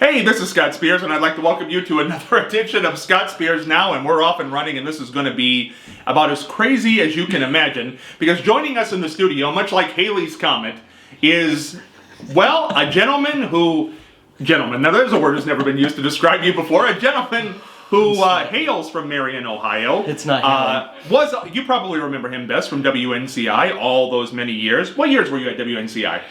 Hey, this is Scott Spears, and I'd like to welcome you to another edition of Scott Spears Now, and we're off and running, and this is going to be about as crazy as you can imagine, because joining us in the studio, much like Haley's Comet, is, well, a gentleman, now there's a word that's never been used to describe you before, a gentleman who hails from Marion, Ohio. It's not him. You probably remember him best from WNCI all those many years. What years were you at WNCI?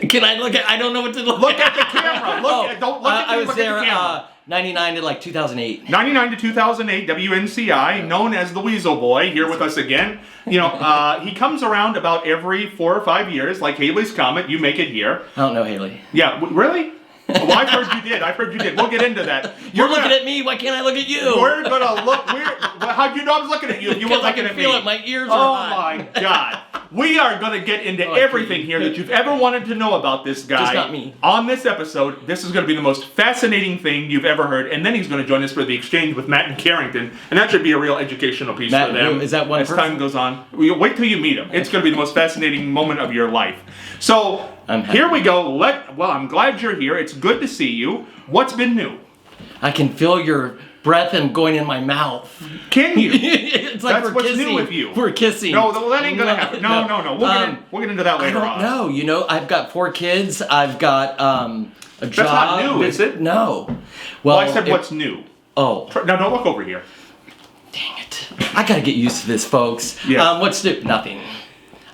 Can I look at? I don't know what to look Look at the camera. Don't look at me. I was look there at the camera. 99 to like 2008. 99 to 2008, WNCI, known as the Weasel Boy, here with us again. You know, he comes around about every 4 or 5 years, like Haley's Comet. You make it here. I don't know Haley. Yeah, really? Well, I've heard you did. I've heard you did. We'll get into that. You're looking at me. Why can't I look at you? We're gonna look. How'd you know I was looking at you? You weren't looking at me. I can feel it. My ears are hot. Oh my God. We are gonna get into everything here that you've ever wanted to know about this guy. Just not me. On this episode, this is gonna be the most fascinating thing you've ever heard, and then he's gonna join us for the exchange with Matt and Carrington, and that should be a real educational piece Matt, for them. is that one as person? time goes on? Wait till you meet him. It's gonna be the most fascinating moment of your life. So. Here we go. Well, I'm glad you're here. It's good to see you. What's been new? I can feel your breath and going in my mouth. Can you? It's like That's we're what's kissing. new with you. We're kissing. No, that ain't gonna happen. No. We'll get into that later on. I don't know. You know, I've got 4 kids. I've got a job. That's not new, is it? No. Well, I said what's new. Oh. Now don't look over here. Dang it. I gotta get used to this, folks. Yeah. What's new? Nothing.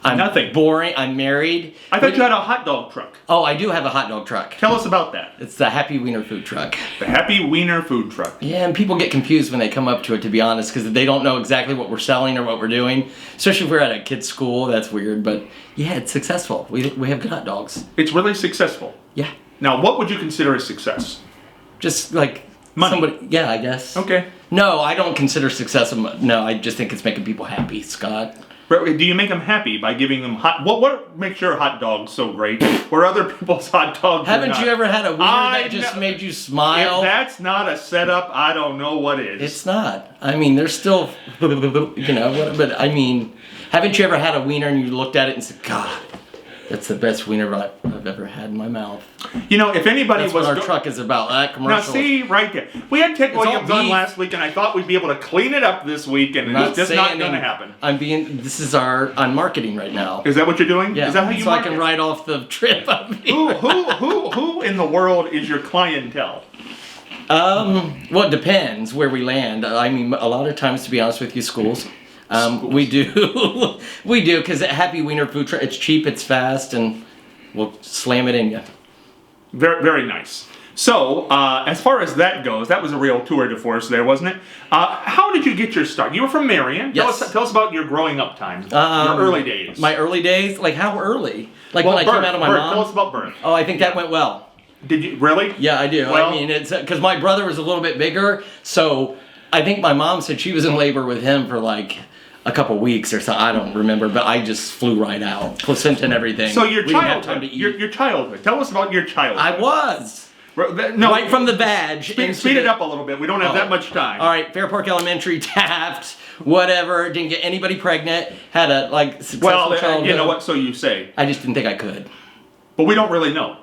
I'm Nothing. Boring. I'm married. I thought you had a hot dog truck. Oh, I do have a hot dog truck. Tell us about that. It's the Happy Wiener food truck. The Happy Wiener food truck. Yeah, and people get confused when they come up to it, to be honest, because they don't know exactly what we're selling or what we're doing. Especially if we're at a kid's school, that's weird. But yeah, it's successful. We have good hot dogs. It's really successful. Yeah. Now, what would you consider a success? Just like money. Somebody. Yeah, I guess. Okay. No, I don't consider success. No, I just think it's making people happy, Scott. Do you make them happy by giving them hot? What makes your hot dogs so great? Where other people's hot dogs? Haven't you ever had a wiener that just made you smile? If that's not a setup, I don't know what is. It's not. I mean, there's still, but I mean, haven't you ever had a wiener and you looked at it and said, God, that's the best wiener I've ever had in my mouth. You know, if anybody That's was... what our truck is about, that commercial. Now, see, right there. We had Ted Williams on beef. last week, and I thought we'd be able to clean it up this week, and it's just not going to happen. I'm marketing right now. Is that what you're doing? Yeah. Is that how you so market? I can write off the trip up here. Who in the world is your clientele? Well, it depends where we land. I mean, a lot of times, to be honest with you, schools. We do, because at Happy Wiener Food Truck, it's cheap, it's fast, and we'll slam it in you. Very, very nice. So, as far as that goes, that was a real tour de force there, wasn't it? How did you get your start? You were from Marion. Yes. Tell us about your growing up times, your early days. My early days? Like, how early? Like, well, when I came out of my mom? Tell us about birth. Oh, I think that went well. Did you? Really? Yeah, I do. Well, I mean, it's because my brother was a little bit bigger, so I think my mom said she was in labor with him for, like, a couple weeks or something. I don't remember, but I just flew right out. Placenta and everything. So your We didn't have childhood, time to eat. your childhood. Tell us about your childhood. I was. No, right from the badge. Speed it up a little bit. We don't have that much time. All right, Fairpark Elementary, Taft, whatever. Didn't get anybody pregnant. Had a successful childhood. You know what? So you say. I just didn't think I could. But we don't really know.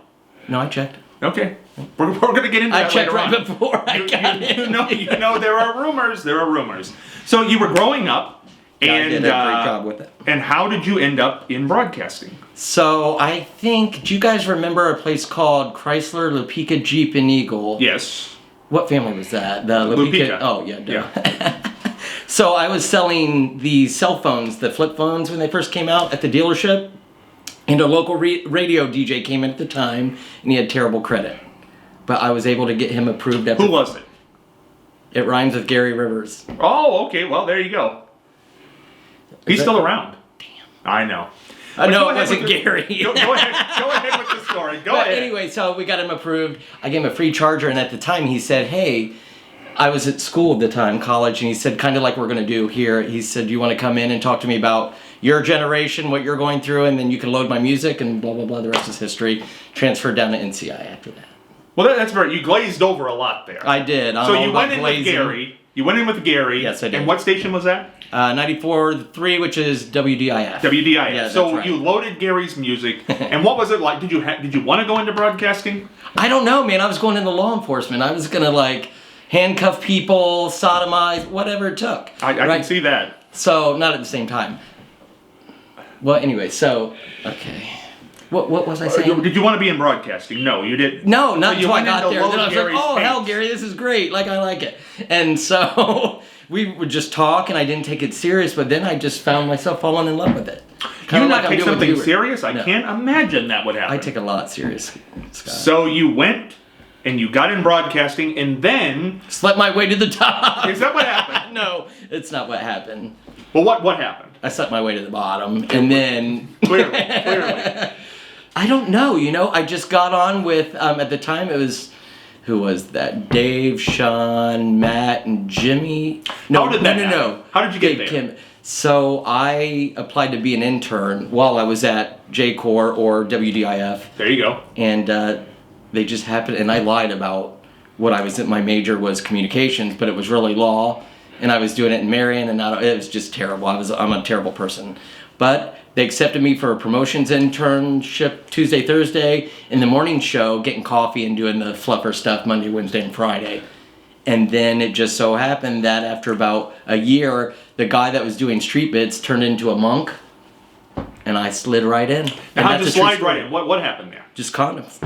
No, I checked. Okay. We're going to get into that I checked later right on. before I got in. You know, there are rumors. There are rumors. So you were growing up. I did a great job with it. And how did you end up in broadcasting? So I think, do you guys remember a place called Chrysler, Lupica, Jeep, and Eagle? Yes. What family was that? The Lupica. Oh, yeah. So I was selling the cell phones, the flip phones, when they first came out at the dealership. And a local radio DJ came in at the time, and he had terrible credit. But I was able to get him approved. Who was it? It rhymes with Gary Rivers. Oh, okay. Well, there you go. He's still around. Damn. I know. No, it wasn't Gary. Go ahead with the story. Go ahead. Anyway, so we got him approved. I gave him a free charger, and at the time he said, hey, I was at school at the time, college, and he said, kind of like we're going to do here, he said, do you want to come in and talk to me about your generation, what you're going through, and then you can load my music, and blah, blah, blah, the rest is history. Transferred down to NCI after that. Well, that's very, you glazed over a lot there. I did. So you went in with Gary. You went in with Gary. Yes, I did. And what station was that? 94.3, which is WDIF. WDIF. Yeah, so that's right. you loaded Gary's music, and what was it like? Did you want to go into broadcasting? I don't know, man. I was going into law enforcement. I was gonna like handcuff people, sodomize, whatever it took. I can see that. So not at the same time. Well, anyway, so okay. What was I saying? Did you want to be in broadcasting? No, you didn't. No, not So you until I went got into there. Then I load was like, Gary's oh, hell, pants. Gary, this is great. Like, I like it. And so we would just talk, and I didn't take it serious, but then I just found myself falling in love with it. You Kinda not I'm take doing with something you. serious? I No. can't imagine that would happen. I take a lot serious, Scott. So you went and you got in broadcasting, and then Slept my way to the top. is that what happened? No, it's not what happened. Well, what happened? I slept my way to the bottom, and then... Clearly. I don't know, I just got on with, at the time it was, who was that? Dave, Sean, Matt, and Jimmy. How did that No. happen? How did you get Dave, there? Kim. So I applied to be an intern while I was at J-Corps or WDIF, There you go. and they just happened, and I lied about what I was, my major was communications, but it was really law, and I was doing it in Marion, and it was just terrible. I'm a terrible person. But they accepted me for a promotions internship Tuesday, Thursday, in the morning show, getting coffee and doing the fluffer stuff Monday, Wednesday, and Friday. And then it just so happened that after about a year, the guy that was doing street bits turned into a monk, and I slid right in. Now, how'd that's you a true slide story. right in? What happened there? Just condoms.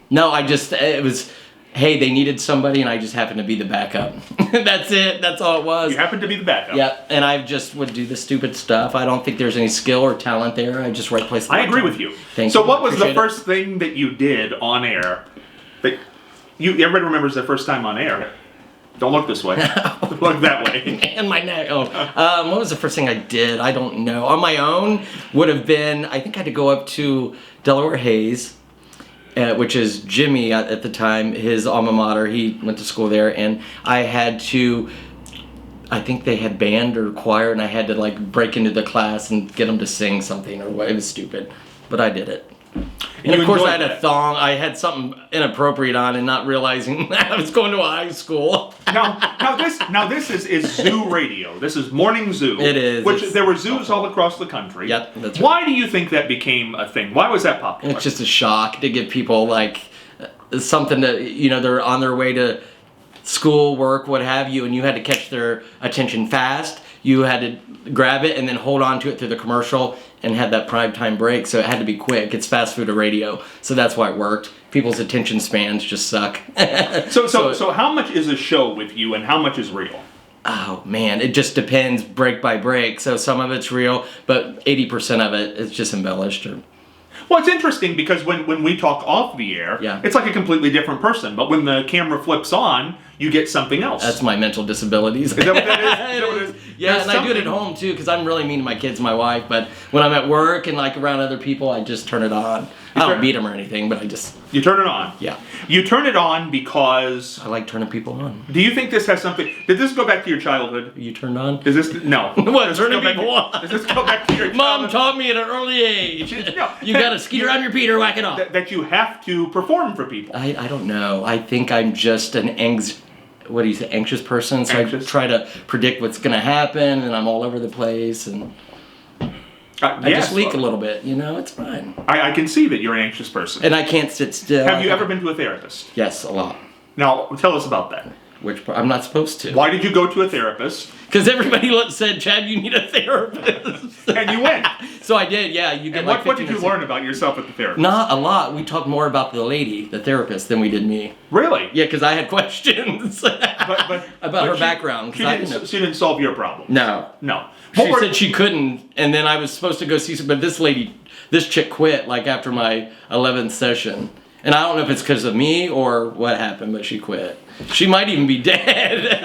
No, it was, hey, they needed somebody, and I just happened to be the backup. That's it. That's all it was. You happened to be the backup. Yep, and I just would do the stupid stuff. I don't think there's any skill or talent there. I just right place. I agree with you. Thank so you. what was the Appreciate first thing that you did on air that everybody remembers their first time on air? Don't look this way. Look that way. And my neck. Oh, what was the first thing I did? I don't know. On my own would have been. I think I had to go up to Delaware Hayes, which is Jimmy at the time, his alma mater. He went to school there, and I had to. I think they had band or choir, and I had to like break into the class and get them to sing something or what. It was stupid, but I did it. And you of course, I enjoyed had a that? thong. I had something inappropriate on, and not realizing I was going to a high school. Now this is Zoo Radio. This is Morning Zoo. It is. Which It's there were zoos all across the country. Yep, that's right. Why do you think that became a thing? Why was that popular? It's just a shock to give people like something that they're on their way to school, work, what have you, and you had to catch their attention fast. You had to grab it and then hold on to it through the commercial and had that prime time break, so it had to be quick. It's fast food or radio, so that's why it worked. People's attention spans just suck. So how much is a show with you and how much is real? Oh man, it just depends break by break. So some of it's real, but 80% of it is just embellished. Well, it's interesting because when we talk off the air, Yeah. it's like a completely different person. But when the camera flips on, you get something else. That's my mental disabilities. Is that what that is? Is that what it is? Yeah, There's and I do it at something- home too, because I'm really mean to my kids and my wife. But when I'm at work and like around other people, I just turn it on. I don't beat them or anything, but I just, You turn it on. yeah. You turn it on because. I like turning people on. Do you think this has something? Did this go back to your childhood? You turned on? Is this no? What, Does this turning go back- people on? Does this go back to your Mom childhood? taught me at an early age. No, You got to skeet around your Peter, whack it off. that you have to perform for people. I don't know. I think I'm just an what do you say, anxious person. So Anxious. I try to predict what's going to happen, and I'm all over the place, and I Yes, just leak a little bit. It's fine. I can see that you're an anxious person. And I can't sit still. Have you ever been to a therapist? Yes, a lot. Now, tell us about that. Which I'm not supposed to. Why did you go to a therapist? Because everybody said, Chad, you need a therapist. And you went. So I did, yeah. You get And like what did 15 you minutes. learn about yourself at the therapist? Not a lot. We talked more about the lady, the therapist, than we did me. Really? Yeah, because I had questions But about her she- background. 'cause She I didn't, didn't know. she didn't solve your problem. No. No. She What were- said she couldn't, and then I was supposed to go see some, but this chick quit like after my 11th session. And I don't know if it's because of me or what happened, but she quit. She might even be dead.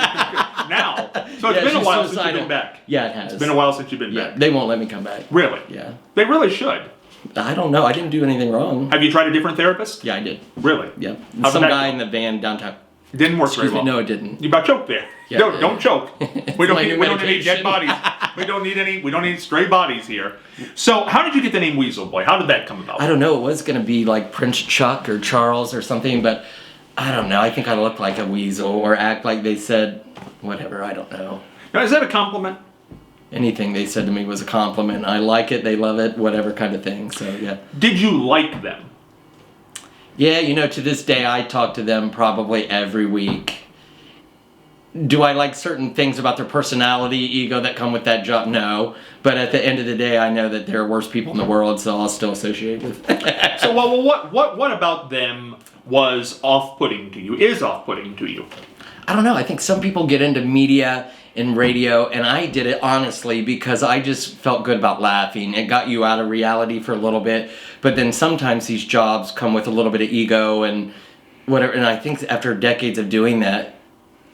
now. So it's Yeah, been a she's while since you've suicidal. been back. Yeah, it has. It's been a while since you've been Yeah, back. they won't let me come back. Really? Yeah. They really should. I don't know. I didn't do anything wrong. Have you tried a different therapist? Yeah, I did. Really? Yeah. How'd Some that guy go? in the van downtown. It didn't work very Excuse me. well. No, it didn't. You about choked there. Yeah, no, yeah. don't choke. We don't my need new any dead medication. bodies. We don't need stray bodies here. So how did you get the name Weasel Boy? How did that come about? I don't know. It was going to be like Prince Chuck or Charles or something, but I don't know. I think I look like a weasel or act like they said whatever. I don't know. Now, is that a compliment? Anything they said to me was a compliment. I like it. They love it. Whatever kind of thing. So yeah. Did you like them? Yeah, to this day I talk to them probably every week. Do I like certain things about their personality, ego that come with that job? No. But at the end of the day, I know that they're worst people in the world, so I'll still associate with. So, well, what about them was off-putting to you? Is off-putting to you? I don't know. I think some people get into media and radio, and I did it honestly because I just felt good about laughing. It got you out of reality for a little bit, but then sometimes these jobs come with a little bit of ego and whatever. And I think after decades of doing that,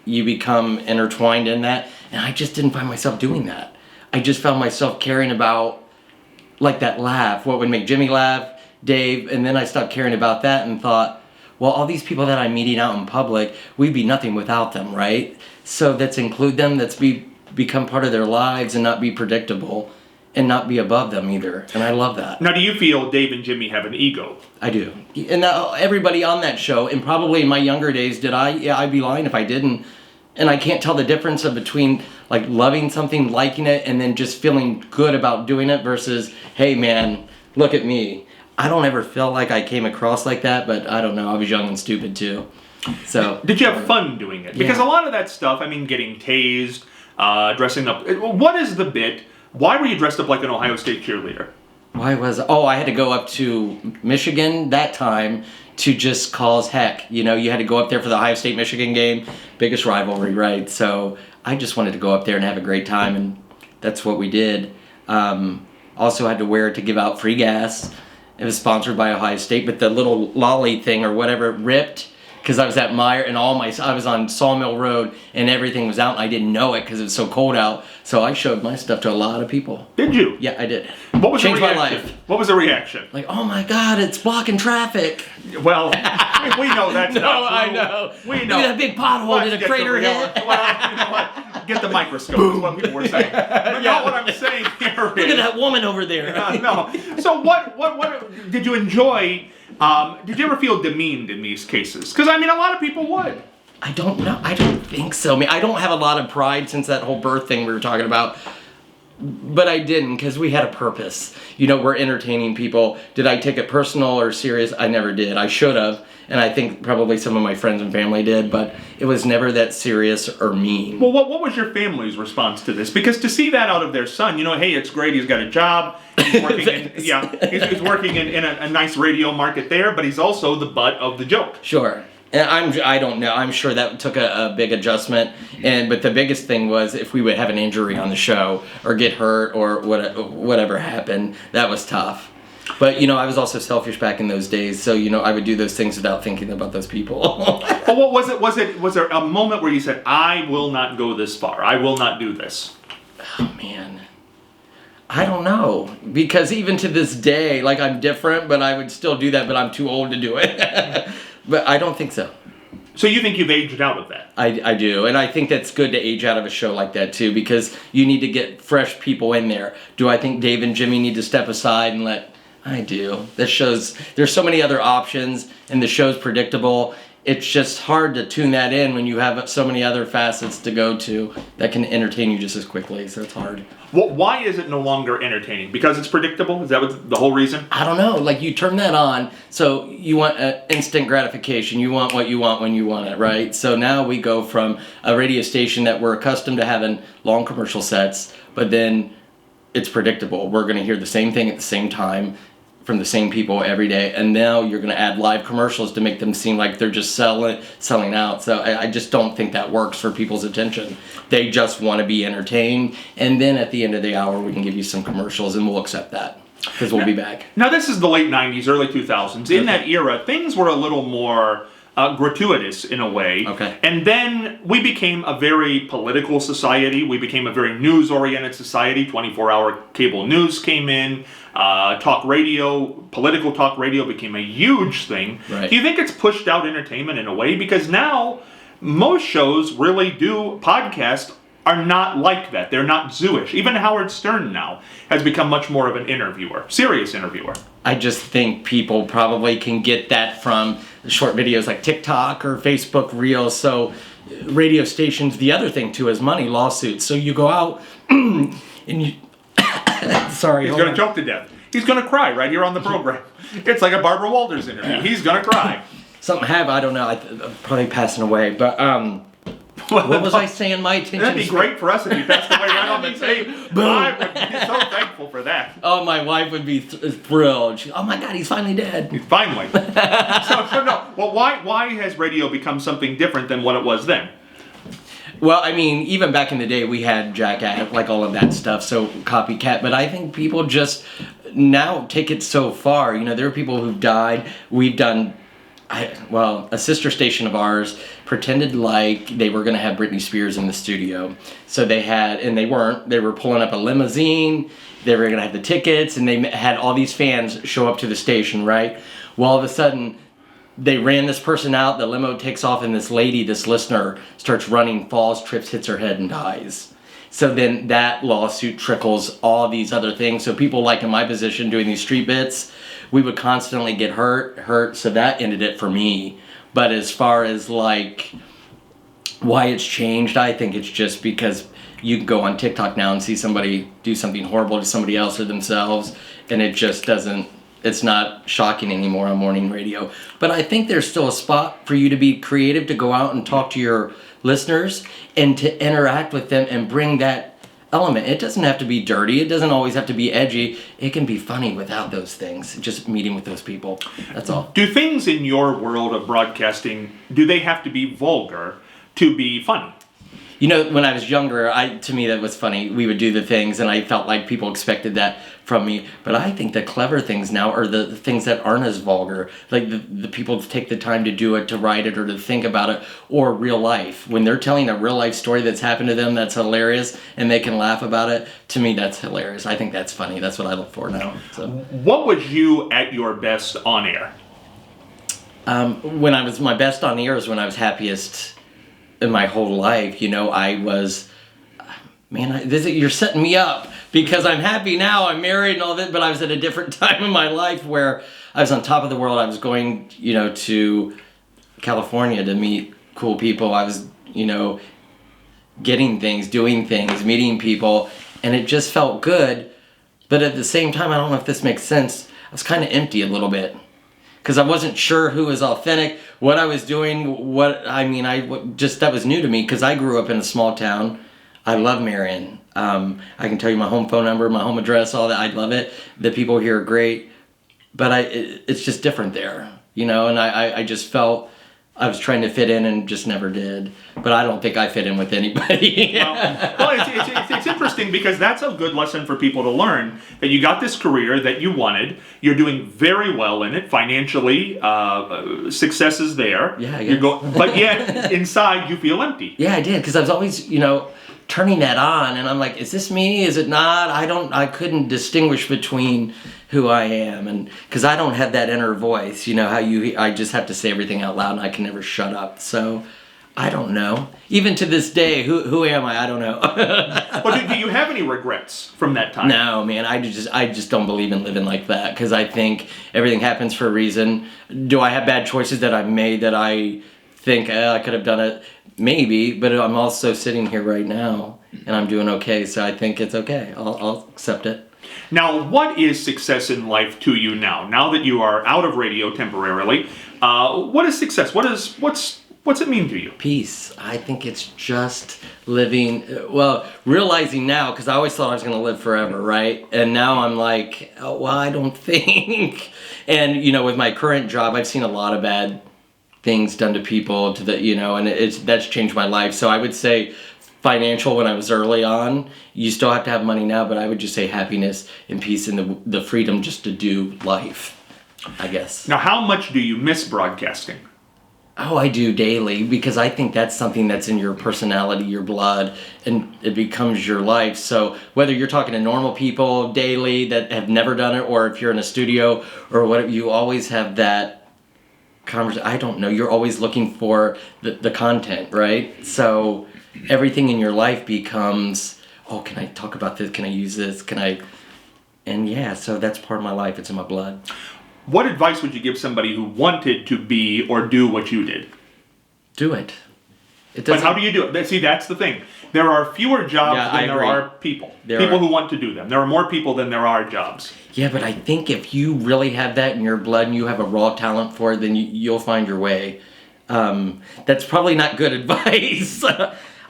you become intertwined in that, and I just didn't find myself doing that. I just found myself caring about like that laugh, what would make Jimmy laugh, Dave, and then I stopped caring about that and thought, well, all these people that I'm meeting out in public, we'd be nothing without them, right? So let's include them, let's become part of their lives and not be predictable and not be above them either. And I love that. Now, do you feel Dave and Jimmy have an ego? I do. And everybody on that show, and probably in my younger days, did I? Yeah, I'd be lying if I didn't. And I can't tell the difference between like loving something, liking it, and then just feeling good about doing it versus, hey man, look at me. I don't ever feel like I came across like that, but I don't know. I was young and stupid too. So did you have fun doing it? Because a lot of that stuff, I mean, getting tased, dressing up. What is the bit? Why were you dressed up like an Ohio State cheerleader? I had to go up to Michigan that time to just cause heck. You had to go up there for the Ohio State-Michigan game, biggest rivalry, right? So I just wanted to go up there and have a great time, and that's what we did. Also had to wear it to give out free gas. It was sponsored by Ohio State, but the little lolly thing or whatever ripped because I was at Meyer and I was on Sawmill Road and everything was out and I didn't know it because it was so cold out. So I showed my stuff to a lot of people. Did you? Yeah, I did. What was Changed the reaction? my life. What was the reaction? Like, oh my God, it's blocking traffic. Well, we know that's no, not true. I know. We know. Look at that big pothole in a crater hit. Well, you know what? Get the microscope. Is what people were saying. But no, what I'm saying here is. Look at that woman over there. No. So what did you enjoy? Did you ever feel demeaned in these cases? Because I mean, a lot of people would. I don't know. I don't think so. I mean, I don't have a lot of pride since that whole birth thing we were talking about. But I didn't, because we had a purpose. We're entertaining people. Did I take it personal or serious? I never did. I should have. And I think probably some of my friends and family did, but it was never that serious or mean. Well, what was your family's response to this? Because to see that out of their son, hey, it's great. He's got a job. He's working he's working in a nice radio market there, but he's also the butt of the joke. Sure. And I don't know. I'm sure that took a big adjustment. But the biggest thing was if we would have an injury on the show or get hurt or whatever happened, that was tough. But, I was also selfish back in those days. So, I would do those things without thinking about those people. Well, what was it? Was there a moment where you said, I will not go this far. I will not do this? Oh, man. I don't know. Because even to this day, like I'm different, but I would still do that, but I'm too old to do it. But I don't think so. So you think you've aged out of that? I do, and I think that's good to age out of a show like that too, because you need to get fresh people in there. Do I think Dave and Jimmy need to step aside and let... I do. This show's... There's so many other options, and the show's predictable. It's just hard to tune that in when you have so many other facets to go to that can entertain you just as quickly, so it's hard. Well, why is it no longer entertaining? Because it's predictable? Is that what the whole reason? I don't know. Like, you turn that on, so you want instant gratification. You want what you want when you want it, right? So now we go from a radio station that we're accustomed to having long commercial sets, but then it's predictable. We're going to hear the same thing at the same time from the same people every day, and now you're going to add live commercials to make them seem like they're just selling out. So I just don't think that works for people's attention. They just want to be entertained, and then at the end of the hour we can give you some commercials and we'll accept that because we'll be back. Now this is the late 90s, early 2000s. In that era, things were a little more gratuitous in a way. Okay. And then we became a very political society. We became a very news-oriented society. 24-hour cable news came in. Talk radio, political talk radio became a huge thing. Right. Do you think it's pushed out entertainment in a way? Because now most shows really do podcasts are not like that. They're not zoo-ish. Even Howard Stern now has become much more of an interviewer, serious interviewer. I just think people probably can get that from short videos like TikTok or Facebook Reels. So radio stations, the other thing too is money, lawsuits. So you go out and you, sorry. He's going to choke to death. He's going to cry right here on the program. It's like a Barbara Walters interview. He's going to cry. Something I don't know, I'm probably passing away, but what was I saying? My attention. That'd be great for us if he passed away right on the tape. I would be so thankful for that. Oh, my wife would be thrilled. Oh my God, he's finally dead. Finally. so no. Well, why has radio become something different than what it was then? Well, I mean, even back in the day, we had Jackass, like all of that stuff, so copycat. But I think people just now take it so far. You know, there are people who've died. We've done. A sister station of ours pretended like they were going to have Britney Spears in the studio. So they had, and they weren't, they were pulling up a limousine, they were going to have the tickets, and they had all these fans show up to the station, right? Well, all of a sudden, they ran this person out, the limo takes off, and this lady, this listener, starts running, falls, trips, hits her head, and dies. So then that lawsuit trickles all these other things. So people like in my position doing these street bits, we would constantly get hurt, so that ended it for me. But as far as like why it's changed, I think it's just because you can go on TikTok now and see somebody do something horrible to somebody else or themselves, and it just doesn't, it's not shocking anymore on morning radio. But I think there's still a spot for you to be creative, to go out and talk to your listeners and to interact with them and bring that element. It doesn't have to be dirty. It doesn't always have to be edgy. It can be funny without those things. Just meeting with those people. That's all. Do things in your world of broadcasting, do they have to be vulgar to be funny? You know, when I was younger, to me that was funny. We would do the things, and I felt like people expected that from me. But I think the clever things now are the things that aren't as vulgar. Like the people take the time to do it, to write it, or to think about it, or real life. When they're telling a real life story that's happened to them that's hilarious, and they can laugh about it, to me that's hilarious. I think that's funny. That's what I look for now. So. What was you at your best on air? When I was my best on air is when I was happiest in my whole life. You know, I was, man, you're setting me up because I'm happy now, I'm married and all that, but I was at a different time in my life where I was on top of the world. I was going, you know, to California to meet cool people. I was, you know, getting things, doing things, meeting people, and it just felt good. But at the same time, I don't know if this makes sense, I was kind of empty a little bit. Because I wasn't sure who was authentic, what I was doing, that was new to me because I grew up in a small town. I love Marion. I can tell you my home phone number, my home address, all that. I love it. The people here are great. But it's just different there, you know, and I just felt I was trying to fit in and just never did. But I don't think I fit in with anybody. It's interesting because that's a good lesson for people to learn, that you got this career that you wanted. You're doing very well in it financially. Success is there. Yeah, I guess. But yet inside you feel empty. Yeah, I did, because I was always, you know, turning that on, and I'm like, is this me? Is it not? I couldn't distinguish between who I am, and because I don't have that inner voice, you know, I just have to say everything out loud and I can never shut up. So I don't know. Even to this day, who am I? I don't know. Well, do you have any regrets from that time? No, man. I just don't believe in living like that, because I think everything happens for a reason. Do I have bad choices that I've made that I think I could have done it? Maybe, but I'm also sitting here right now and I'm doing okay, so I think it's okay. I'll accept it. Now, what is success in life to you now? Now that you are out of radio temporarily, what is success? What's it mean to you? Peace. I think it's just living, realizing now, because I always thought I was going to live forever, right? And now I'm like, oh, well, I don't think. And, you know, with my current job, I've seen a lot of bad things done to people, and that's changed my life. So I would say financial when I was early on. You still have to have money now, but I would just say happiness and peace and the freedom just to do life, I guess. Now, how much do you miss broadcasting? Oh, I do daily, because I think that's something that's in your personality, your blood, and it becomes your life. So whether you're talking to normal people daily that have never done it, or if you're in a studio or whatever, you always have that conversation. I don't know. You're always looking for the content, right? So everything in your life becomes, oh, can I talk about this? Can I use this? And yeah, so that's part of my life. It's in my blood. what advice would you give somebody who wanted to be or do what you did? Do it. But how do you do it? See, that's the thing. There are fewer jobs than there are people. People who want to do them. There are more people than there are jobs. Yeah, but I think if you really have that in your blood and you have a raw talent for it, then you'll find your way. That's probably not good advice.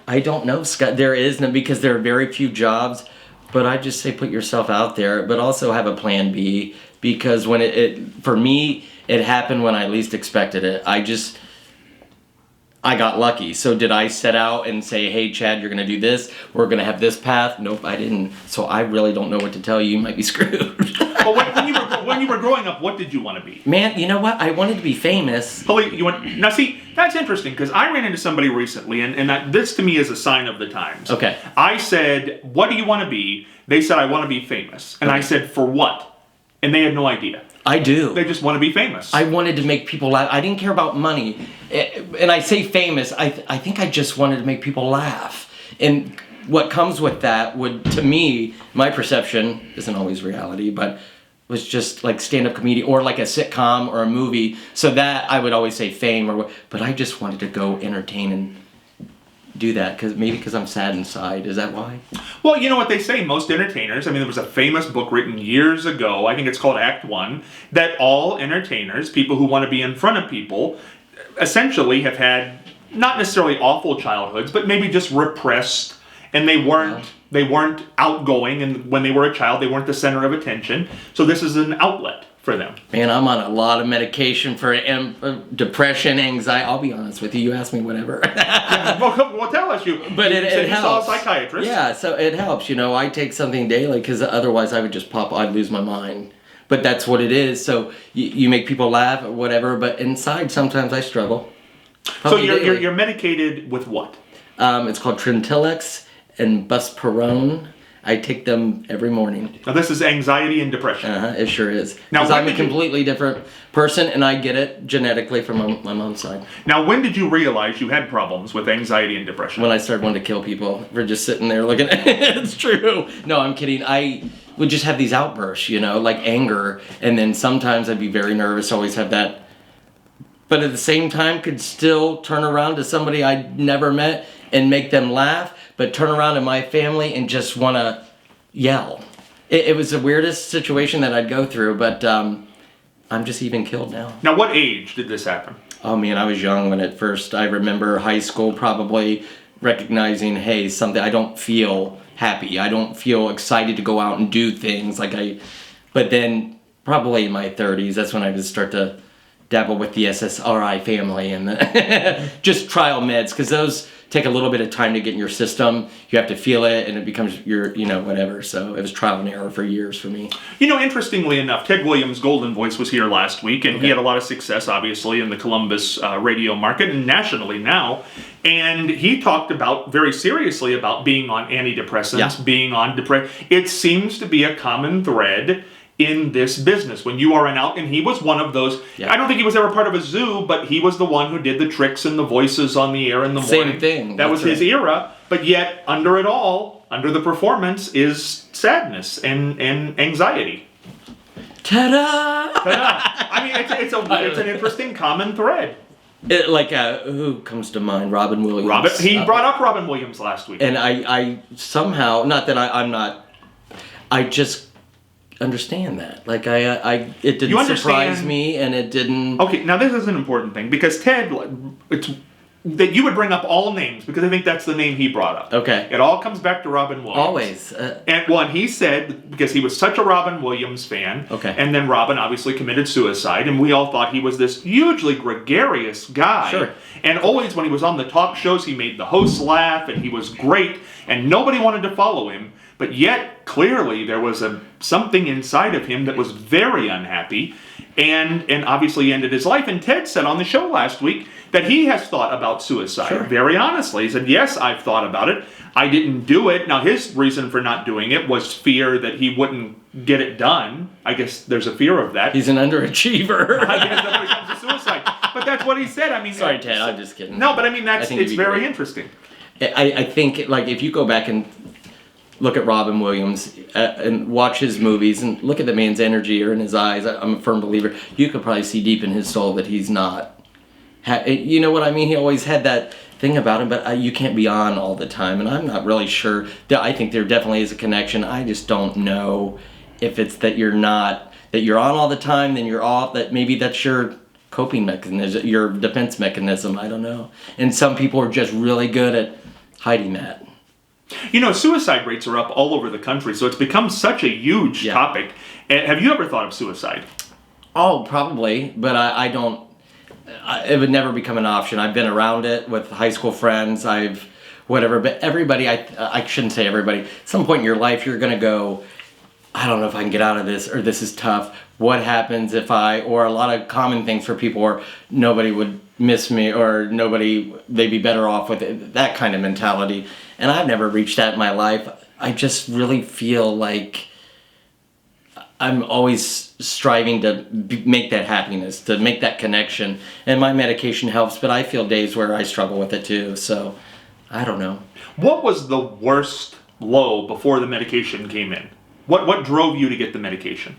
I don't know, Scott. There isn't, because there are very few jobs. But I just say put yourself out there, but also have a plan B. Because when for me, it happened when I least expected it. I got lucky. So did I set out and say, hey, Chad, you're going to do this. We're going to have this path. Nope, I didn't. So I really don't know what to tell you. You might be screwed. Well, when you were growing up, what did you want to be? Man, you know what? I wanted to be famous. Now, see, that's interesting, because I ran into somebody recently, and this to me is a sign of the times. Okay. I said, what do you want to be? They said, I want to be famous. And I said, for what? And they had no idea. I do. They just want to be famous. I wanted to make people laugh. I didn't care about money. And I say famous, I think I just wanted to make people laugh. And what comes with that would, to me, my perception, isn't always reality, but was just like stand-up comedy or like a sitcom or a movie. So that I would always say fame, but I just wanted to go entertain and do that because I'm sad inside. Is that why? Well, you know what they say, most entertainers, there was a famous book written years ago, I think it's called Act One, that all entertainers, people who want to be in front of people, essentially have had not necessarily awful childhoods, but maybe just repressed, and they weren't outgoing, and when they were a child, they weren't the center of attention. So this is an outlet for them. Man, I'm on a lot of medication for depression, anxiety. I'll be honest with you. You ask me whatever. Yeah, well, tell us But it you helps. saw a psychiatrist. Yeah, so it helps. I take something daily because otherwise I would just I'd lose my mind. But that's what it is. So you make people laugh or whatever. But inside, sometimes I struggle. So you're medicated with what? It's called Trintellix and Buspirone. I take them every morning. Now this is anxiety and depression. It sure is. Now because I'm a completely different person, and I get it genetically from my mom's side. Now, when did you realize you had problems with anxiety and depression? When I started wanting to kill people. We're just sitting there looking at it. It's true. No, I'm kidding. I would just have these outbursts, like anger, and then sometimes I'd be very nervous, always have that. But at the same time, could still turn around to somebody I'd never met and make them laugh, but turn around to my family and just want to yell. It was the weirdest situation that I'd go through, but I'm just even killed now. Now, what age did this happen? Oh man, I was young when at first. I remember high school probably recognizing, hey, something, I don't feel happy. I don't feel excited to go out and do things but then probably in my 30s, that's when I would start to dabble with the SSRI family and just trial meds, because those take a little bit of time to get in your system. You have to feel it, and it becomes your, whatever. So it was trial and error for years for me. Interestingly enough, Ted Williams' Golden Voice was here last week, and he had a lot of success, obviously, in the Columbus radio market and nationally now. And he talked very seriously about being on antidepressants, being on depression. It seems to be a common thread in this business when you are and he was one of those. I don't think he was ever part of a zoo, but he was the one who did the tricks and the voices on the air in the morning. Same thing. That was his era, but yet under it all, under the performance, is sadness and anxiety. Ta-da! Ta-da! It's an interesting common thread. Who comes to mind? Robin Williams. He brought up Robin Williams last week. And I somehow, not that I'm not, I just understand that. It didn't surprise me, and it didn't. Okay, now this is an important thing, because Ted, that you would bring up all names, because I think that's the name he brought up. Okay. It all comes back to Robin Williams. Always. And he said, because he was such a Robin Williams fan, and then Robin obviously committed suicide, and we all thought he was this hugely gregarious guy. Sure. And always when he was on the talk shows, he made the hosts laugh, and he was great, and nobody wanted to follow him. But yet, clearly, there was something inside of him that was very unhappy, and obviously ended his life. And Ted said on the show last week that he has thought about suicide, very honestly. He said, yes, I've thought about it. I didn't do it. Now, his reason for not doing it was fear that he wouldn't get it done. I guess there's a fear of that. He's an underachiever. I guess that's when it comes to suicide. But that's what he said. Sorry, Ted, I'm just kidding. No, but it's very interesting. I think, if you go back and look at Robin Williams and watch his movies and look at the man's energy or in his eyes. I'm a firm believer. You could probably see deep in his soul that he's not. You know what I mean? He always had that thing about him, but you can't be on all the time. And I'm not really sure. I think there definitely is a connection. I just don't know if it's that you're not, that you're on all the time, then you're off, that maybe that's your coping mechanism, your defense mechanism. I don't know. And some people are just really good at hiding that. You know, suicide rates are up all over the country, so it's become such a huge topic. Have you ever thought of suicide? Oh, probably, but I don't. It would never become an option. I've been around it with high school friends. But everybody, I shouldn't say everybody. At some point in your life, you're going to go, I don't know if I can get out of this, or this is tough. What happens if or a lot of common things for people, or nobody would miss me, or they'd be better off with it, that kind of mentality. And I've never reached that in my life. I just really feel like I'm always striving to make that happiness, to make that connection. And my medication helps, but I feel days where I struggle with it too. So, I don't know. What was the worst low before the medication came in? What drove you to get the medication?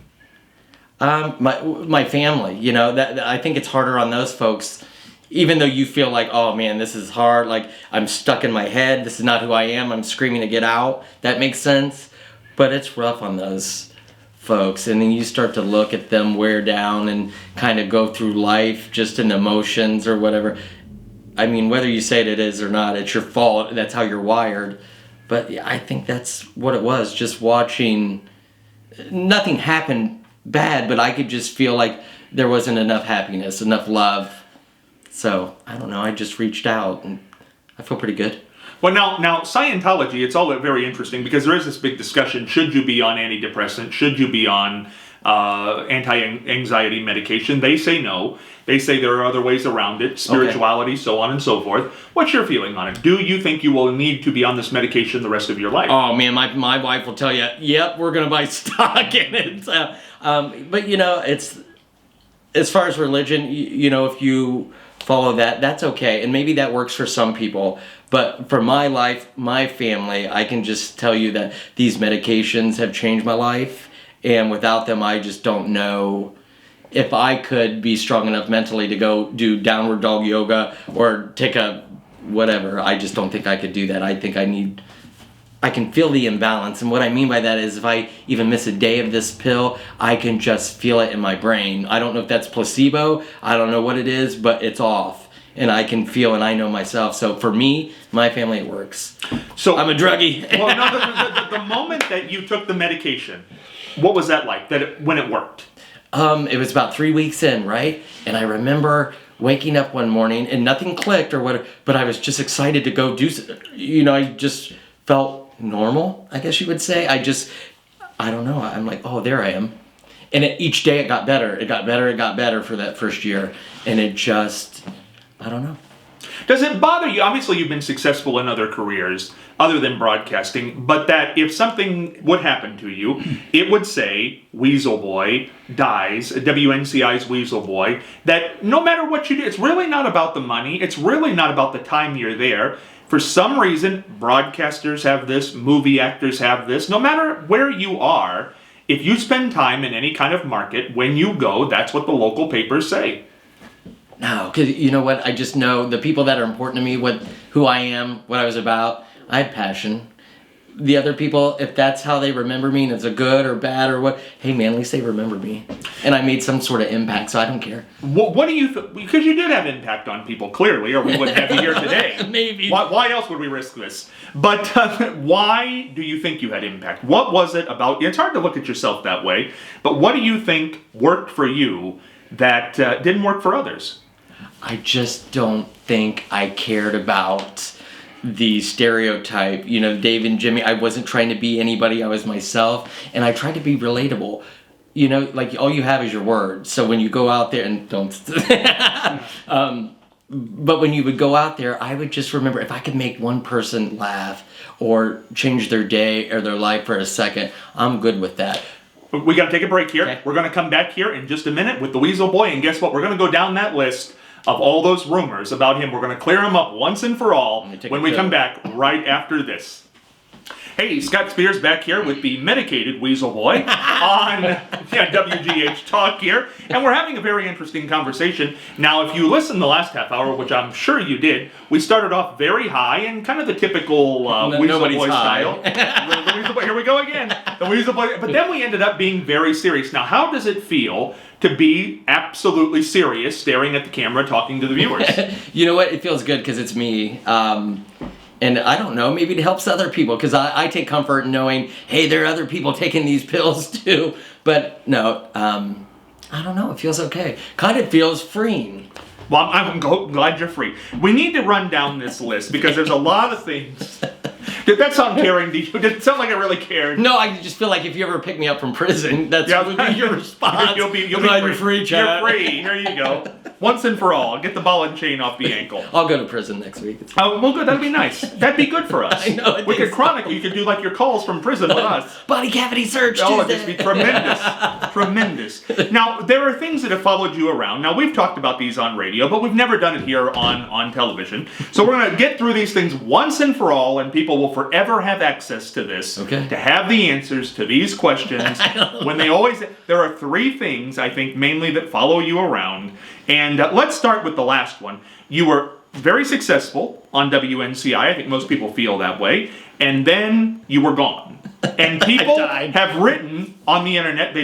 My family, you know, that I think it's harder on those folks, even though you feel like, oh man, this is hard, like I'm stuck in my head, this is not who I am, I'm screaming to get out. That makes sense, but it's rough on those folks. And then you start to look at them wear down and kind of go through life just in emotions or whatever. I mean, whether you say it is or not, it's your fault, that's how you're wired. But yeah, I think that's what it was, just watching. Nothing happened bad, but I could just feel like there wasn't enough happiness, enough love. So, I don't know, I just reached out and I feel pretty good. Well, now Scientology, it's all very interesting because there is this big discussion. Should you be on antidepressant? Should you be on anti-anxiety medication? They say no. They say there are other ways around it, spirituality, so on and so forth. What's your feeling on it? Do you think you will need to be on this medication the rest of your life? Oh, man, my wife will tell you, yep, we're going to buy stock in it. But, you know, it's as far as religion, you know, if you follow that, that's okay. And maybe that works for some people. But for my life, my family, I can just tell you that these medications have changed my life. And without them, I just don't know if I could be strong enough mentally to go do downward dog yoga or take a whatever. I just don't think I could do that. I think I can feel the imbalance. And what I mean by that is if I even miss a day of this pill, I can just feel it in my brain. I don't know if that's placebo. I don't know what it is, but it's off. And I can feel and I know myself. So for me, my family, it works. So I'm a druggie. Well, no, the moment that you took the medication, what was that like, when it worked? It was about 3 weeks in, right? And I remember waking up one morning and nothing clicked or whatever, but I was just excited to go do, you know, I just felt normal, I guess you would say. I don't know. I'm like, oh, there I am. And each day it got better. It got better for that first year. And it just, I don't know. Does it bother you? Obviously, you've been successful in other careers other than broadcasting, but that if something would happen to you, it would say Weasel Boy dies, WNCI's Weasel Boy, that no matter what you do, it's really not about the money. It's really not about the time you're there. For some reason, broadcasters have this, movie actors have this. No matter where you are, if you spend time in any kind of market, when you go, that's what the local papers say. No, because you know what? I just know the people that are important to me, who I am, what I was about. I had passion. The other people, if that's how they remember me, and it's a good or bad or what, hey man, at least they remember me. And I made some sort of impact, so I don't care. What do you because you did have impact on people, clearly, or we wouldn't have you here today. Maybe. Why else would we risk this? But why do you think you had impact? What was it about, it's hard to look at yourself that way, but what do you think worked for you that didn't work for others? I just don't think I cared about the stereotype, you know, Dave and Jimmy. I wasn't trying to be anybody, I was myself, and I tried to be relatable. You know, like all you have is your word. So when you go out there and don't, but when you would go out there, I would just remember if I could make one person laugh or change their day or their life for a second, I'm good with that. We got to take a break here. Okay. We're going to come back here in just a minute with the Weasel Boy, and guess what? We're going to go down that list of all those rumors about him. We're going to clear him up once and for all when we come back right after this. Hey, Scott Spears back here with the medicated Weasel Boy on WGH Talk here. And we're having a very interesting conversation. Now, if you listened the last half hour, which I'm sure you did, we started off very high and kind of the typical Weasel Boy style. The Weasel Boy, here we go again. The Weasel Boy. But then we ended up being very serious. Now, how does it feel to be absolutely serious, staring at the camera, talking to the viewers? You know what? It feels good because it's me. And I don't know, maybe it helps other people because I take comfort in knowing, hey, there are other people taking these pills too. But no, I don't know. It feels okay. Kind of feels freeing. Well, I'm glad you're free. We need to run down this list because there's a lot of things. Did that sound caring to you? Did it sound like I really cared? No, I just feel like if you ever pick me up from prison, that's would be your response. You'll be glad free. You're free, Chad. You're free. Here you go. Once and for all. Get the ball and chain off the ankle. I'll go to prison next week. Oh, well, good. That'd be nice. That'd be good for us. I know. We could chronicle. You could do like your calls from prison with us. Body cavity search. Oh, it'd just be tremendous. Tremendous. Now, there are things that have followed you around. Now, we've talked about these on radio, but we've never done it here on television. So we're going to get through these things once and for all, and people will forever have access to this. Okay. To have the answers to these questions. When they always... There are three things, I think, mainly that follow you around. And let's start with the last one. You were very successful on WNCI. I think most people feel that way. And then you were gone. And people have written on the internet,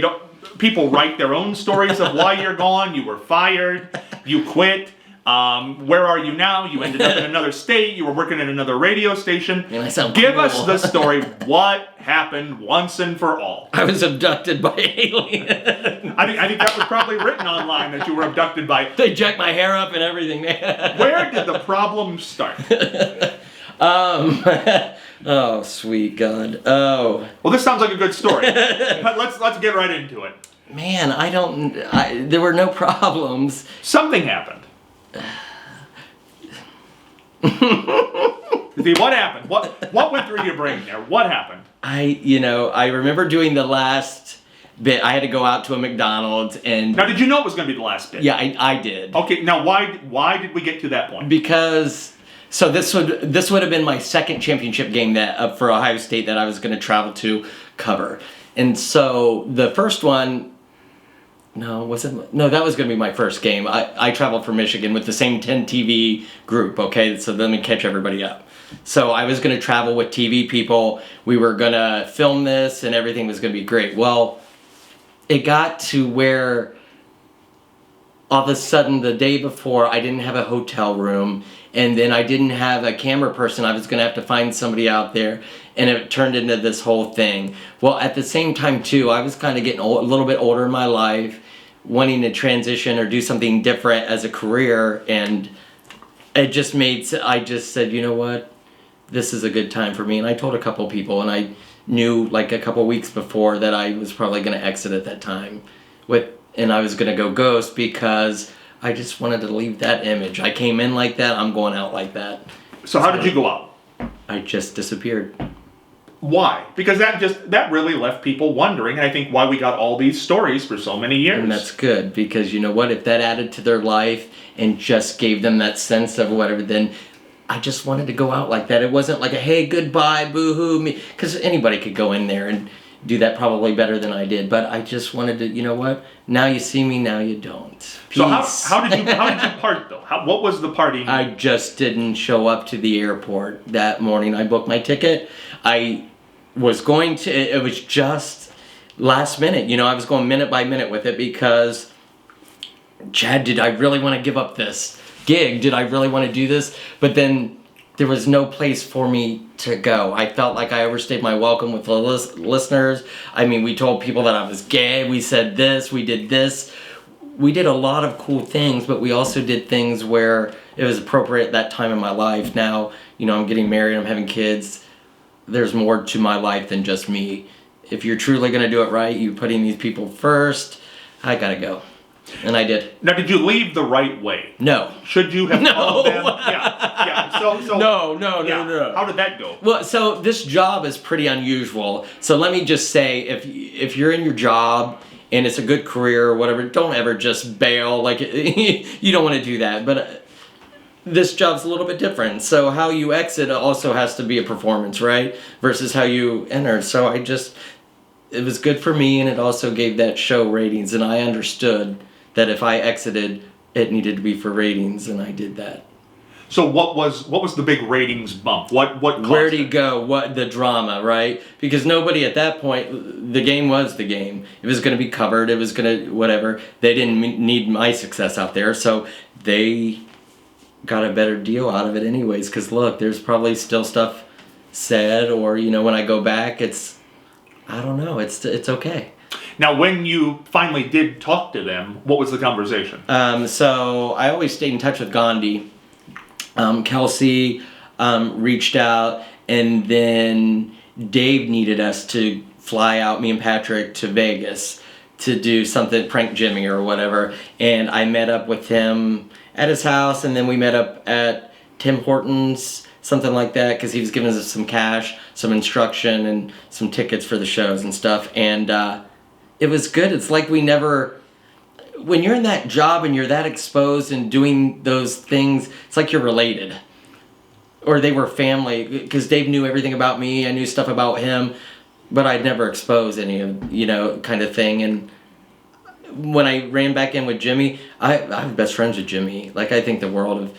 people write their own stories of why you're gone. You were fired. You quit. Where are you now? You ended up in another state. You were working at another radio station. Man, I sound Give cool. us the story. What happened once and for all? I was abducted by aliens. I think that was probably written online that you were abducted by. They jacked my hair up and everything. Where did the problem start? Oh, sweet God. Oh. Well, this sounds like a good story. But let's get right into it. Man, there were no problems. Something happened. What happened? What went through your brain there? What happened? I remember doing the last bit. I had to go out to a McDonald's and... Now, did you know it was going to be the last bit? Yeah, I did. Okay, now why did we get to that point? Because... So this would have been my second championship game that for Ohio State that I was going to travel to cover. And so the first one... No, that was going to be my first game. I traveled for Michigan with the same 10 TV group, okay? So let me catch everybody up. So I was going to travel with TV people. We were going to film this and everything was going to be great. Well, it got to where all of a sudden the day before I didn't have a hotel room and then I didn't have a camera person. I was going to have to find somebody out there and it turned into this whole thing. Well, at the same time too, I was kind of getting a little bit older in my life, wanting to transition or do something different as a career, and I just said, you know what, this is a good time for me. And I told a couple people, and I knew like a couple weeks before that I was probably going to exit at that time and I was going to go ghost because I just wanted to leave that image. I came in like that, I'm going out like that. So how did you go out? I just disappeared. Why? Because that really left people wondering, and I think why we got all these stories for so many years. And that's good, because you know what? If that added to their life and just gave them that sense of whatever, then I just wanted to go out like that. It wasn't like a, hey, goodbye, boo-hoo, me. Because anybody could go in there and do that probably better than I did. But I just wanted to, you know what? Now you see me, now you don't. Peace. So how did you part, though? What was the party? I just didn't show up to the airport that morning. I booked my ticket. I was going to, it was just last minute. I was going minute by minute with it because, Chad, did I really want to give up this gig? Did I really want to do this? But then there was no place for me to go. I felt like I overstayed my welcome with the listeners. I mean, we told people that I was gay. We said this. We did this. We did a lot of cool things, but we also did things where it was appropriate at that time in my life. Now, I'm getting married. I'm having kids. There's more to my life than just me. If you're truly going to do it right, you're putting these people first. I got to go. And I did. Now, did you leave the right way? No. Should you have followed them? Yeah. So. No. How did that go? Well, so this job is pretty unusual. So let me just say, if you're in your job and it's a good career or whatever, don't ever just bail. Like, you don't want to do that. But this job's a little bit different. So how you exit also has to be a performance, right? Versus how you enter. So it was good for me, and it also gave that show ratings, and I understood that if I exited, it needed to be for ratings, and I did that. So what was the big ratings bump? What caused Where'd he it? go? What the drama, right? Because nobody at that point, the game was the game. It was going to be covered. It was going to whatever. They didn't need my success out there, so they got a better deal out of it anyways. Because look, there's probably still stuff said, or when I go back, I don't know. It's okay. Now, when you finally did talk to them, what was the conversation? So I always stayed in touch with Gandhi. Kelsey reached out, and then Dave needed us to fly out, me and Patrick, to Vegas to do something, prank Jimmy or whatever. And I met up with him at his house, and then we met up at Tim Hortons, something like that, because he was giving us some cash, some instruction, and some tickets for the shows and stuff. And it was good. It's like we never... When you're in that job and you're that exposed and doing those things, it's like you're related. Or they were family, because Dave knew everything about me, I knew stuff about him, but I'd never exposed any of, kind of thing. And when I ran back in with Jimmy, I'm best friends with Jimmy. Like, I think the world of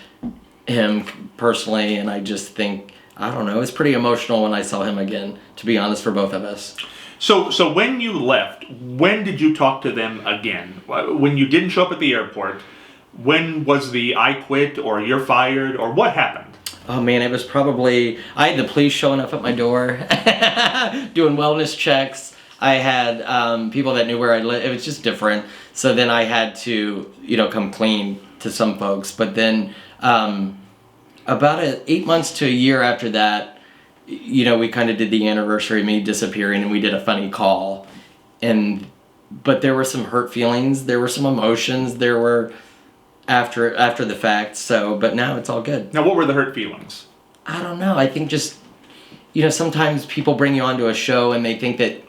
him personally, and I just think, I don't know, it was pretty emotional when I saw him again, to be honest, for both of us. So when you left, when did you talk to them again? When you didn't show up at the airport, when was the I quit or you're fired or what happened? Oh man, it was probably, I had the police showing up at my door, doing wellness checks. I had people that knew where I lived. It was just different. So then I had to, come clean to some folks. But then about 8 months to a year after that, we kind of did the anniversary of me disappearing, and we did a funny call. But there were some hurt feelings, there were some emotions, there were after the fact. So, but now it's all good. Now, what were the hurt feelings? I don't know. I think just, sometimes people bring you onto a show and they think that,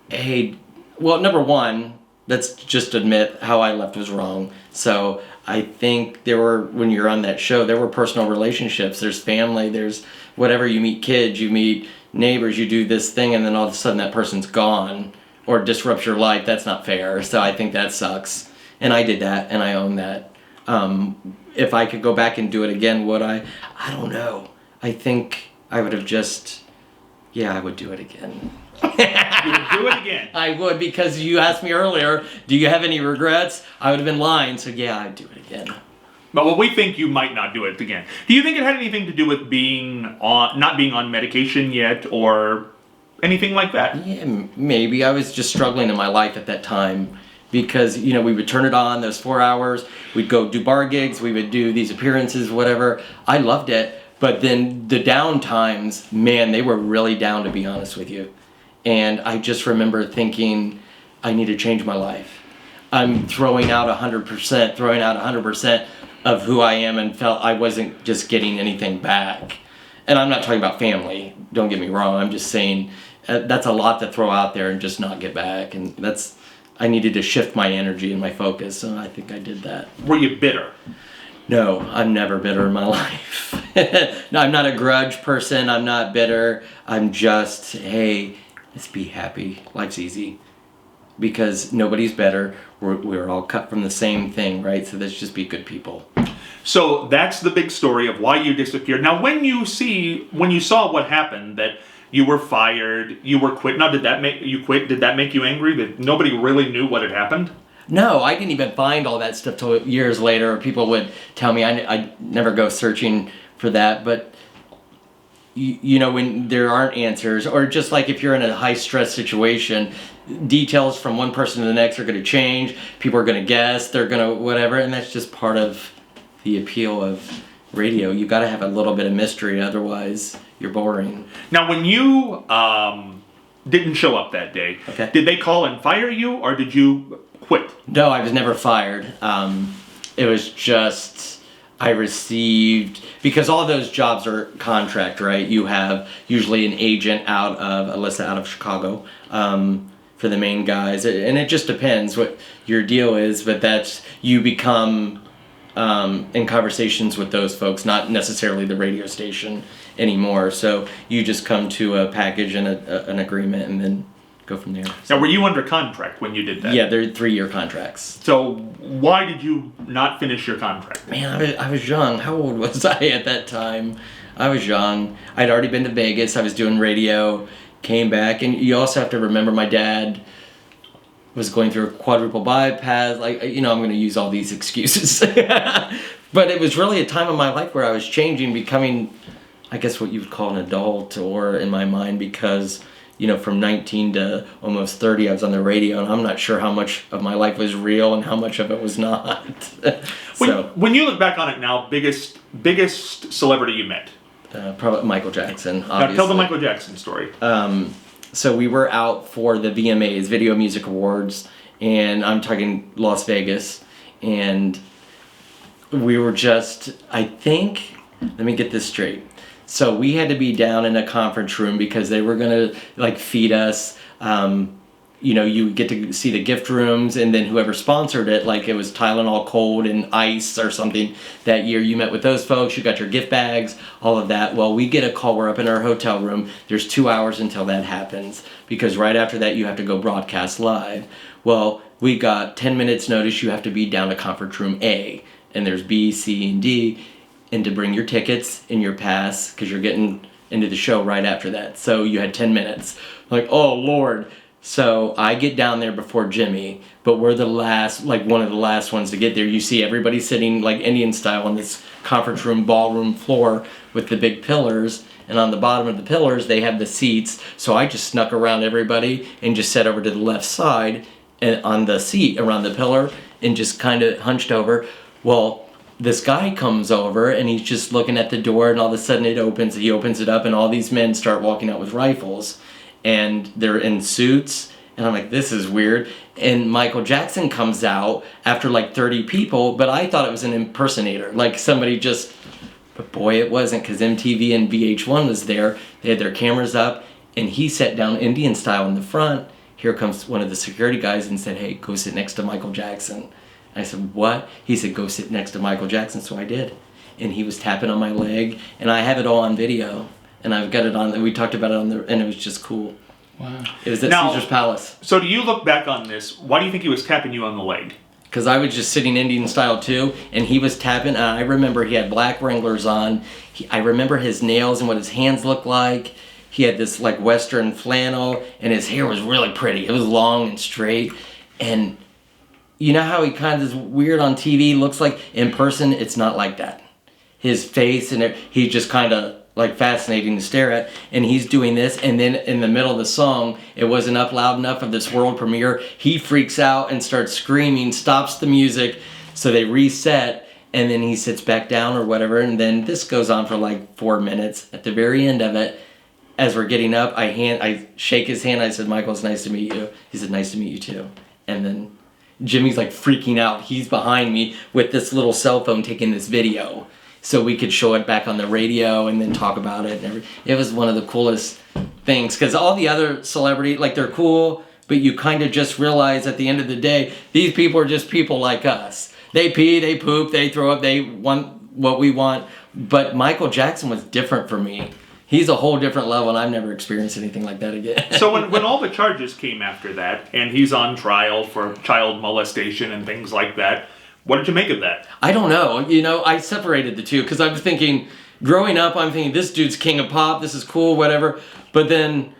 hey, well, number one, let's just admit how I left was wrong. So I think when you're on that show, there were personal relationships. There's family, there's whatever. You meet kids, you meet neighbors, you do this thing, and then all of a sudden that person's gone or disrupts your life. That's not fair. So I think that sucks. And I did that, and I own that. If I could go back and do it again, would I? I don't know. I think I would have I would do it again. You would do it again? I would, because you asked me earlier, do you have any regrets? I would have been lying, so yeah, I'd do it again. Well, we think you might not do it again. Do you think it had anything to do with not being on medication yet, or anything like that? Yeah, maybe. I was just struggling in my life at that time, because, we would turn it on, those 4 hours, we'd go do bar gigs, we would do these appearances, whatever. I loved it, but then the down times, man, they were really down, to be honest with you. And I just remember thinking, I need to change my life. I'm throwing out 100% of who I am, and felt I wasn't just getting anything back. And I'm not talking about family, don't get me wrong. I'm just saying that's a lot to throw out there and just not get back. And I needed to shift my energy and my focus, and I think I did that. Were you bitter? No, I'm never bitter in my life. No, I'm not a grudge person. I'm not bitter. I'm just, hey, let's be happy. Life's easy. Because nobody's better. We're all cut from the same thing, right? So let's just be good people. So that's the big story of why you disappeared. Now, when you saw what happened, that you were fired, you were quit. Now, did that make you angry that nobody really knew what had happened? No, I didn't even find all that stuff till years later. People would tell me. I never go searching for that, but when there aren't answers, or just like if you're in a high stress situation, details from one person to the next are going to change. People are going to guess. They're going to whatever, and that's just part of the appeal of radio. You got to have a little bit of mystery, otherwise you're boring. Now, when you didn't show up that day, okay, did they call and fire you, or did you quit? No, I was never fired. It was just I received, because all those jobs are contract, right? You have usually an agent out of Chicago, for the main guys, and it just depends what your deal is, but you become in conversations with those folks, not necessarily the radio station anymore. So you just come to a package and an agreement and then go from there. Now, were you under contract when you did that? Yeah, they're 3-year contracts. So why did you not finish your contract? Man, I was young. How old was I at that time? I was young. I'd already been to Vegas. I was doing radio, came back. And you also have to remember my dad was going through a quadruple bypass. I'm going to use all these excuses. But it was really a time in my life where I was changing, becoming, I guess what you would call an adult, or in my mind, because, from 19 to almost 30, I was on the radio, and I'm not sure how much of my life was real and how much of it was not. When you look back on it now, biggest celebrity you met? Probably Michael Jackson, obviously. Now, tell the Michael Jackson story. So we were out for the VMAs, Video Music Awards, and I'm talking Las Vegas, and we were just, let me get this straight. So we had to be down in a conference room because they were going to feed us. You get to see the gift rooms, and then whoever sponsored it, it was Tylenol Cold and Ice or something that year. You met with those folks, you got your gift bags, all of that. Well, we get a call, we're up in our hotel room. There's 2 hours until that happens because right after that you have to go broadcast live. Well, we got 10 minutes notice, you have to be down to conference room A, and there's B, C, and D, and to bring your tickets and your pass because you're getting into the show right after that. So you had 10 minutes. Oh Lord. So I get down there before Jimmy, but we're the last, one of the last ones to get there. You see everybody sitting Indian style on this conference room, ballroom floor with the big pillars, and on the bottom of the pillars they have the seats. So I just snuck around everybody and just sat over to the left side and on the seat around the pillar and just kind of hunched over. Well, this guy comes over and he's just looking at the door, and all of a sudden it opens. He opens it up and all these men start walking out with rifles. And they're in suits, and I'm like, this is weird. And Michael Jackson comes out after 30 people, but I thought it was an impersonator, somebody just, but boy, it wasn't, because MTV and VH1 was there. They had their cameras up, and he sat down Indian style in the front. Here comes one of the security guys and said, hey, go sit next to Michael Jackson. I said, what? He said, go sit next to Michael Jackson, so I did. And he was tapping on my leg, and I have it all on video. And I've got it on, we talked about it and it was just cool. Wow. It was at Caesar's Palace. So do you look back on this, why do you think he was tapping you on the leg? Because I was just sitting Indian style too, and he was tapping, and I remember he had black Wranglers on. I remember his nails and what his hands looked like. He had this Western flannel, and his hair was really pretty. It was long and straight. And you know how he kind of is weird on TV, looks like? In person, it's not like that. His face, and he just kind of fascinating to stare at, and he's doing this, and then in the middle of the song, it wasn't up loud enough of this world premiere, he freaks out and starts screaming, stops the music, so they reset, and then he sits back down or whatever, and then this goes on for 4 minutes. At the very end of it, as we're getting up, I shake his hand, I said, Michael, it's nice to meet you. He said, nice to meet you too. And then Jimmy's freaking out, he's behind me with this little cell phone taking this video. So we could show it back on the radio and then talk about it. And it was one of the coolest things. Because all the other celebrities, they're cool, but you kind of just realize at the end of the day, these people are just people like us. They pee, they poop, they throw up, they want what we want. But Michael Jackson was different for me. He's a whole different level, and I've never experienced anything like that again. So when all the charges came after that, and he's on trial for child molestation and things like that, what did you make of that? I don't know. I separated the two because I was thinking, growing up, I'm thinking, this dude's king of pop, this is cool, whatever. But then,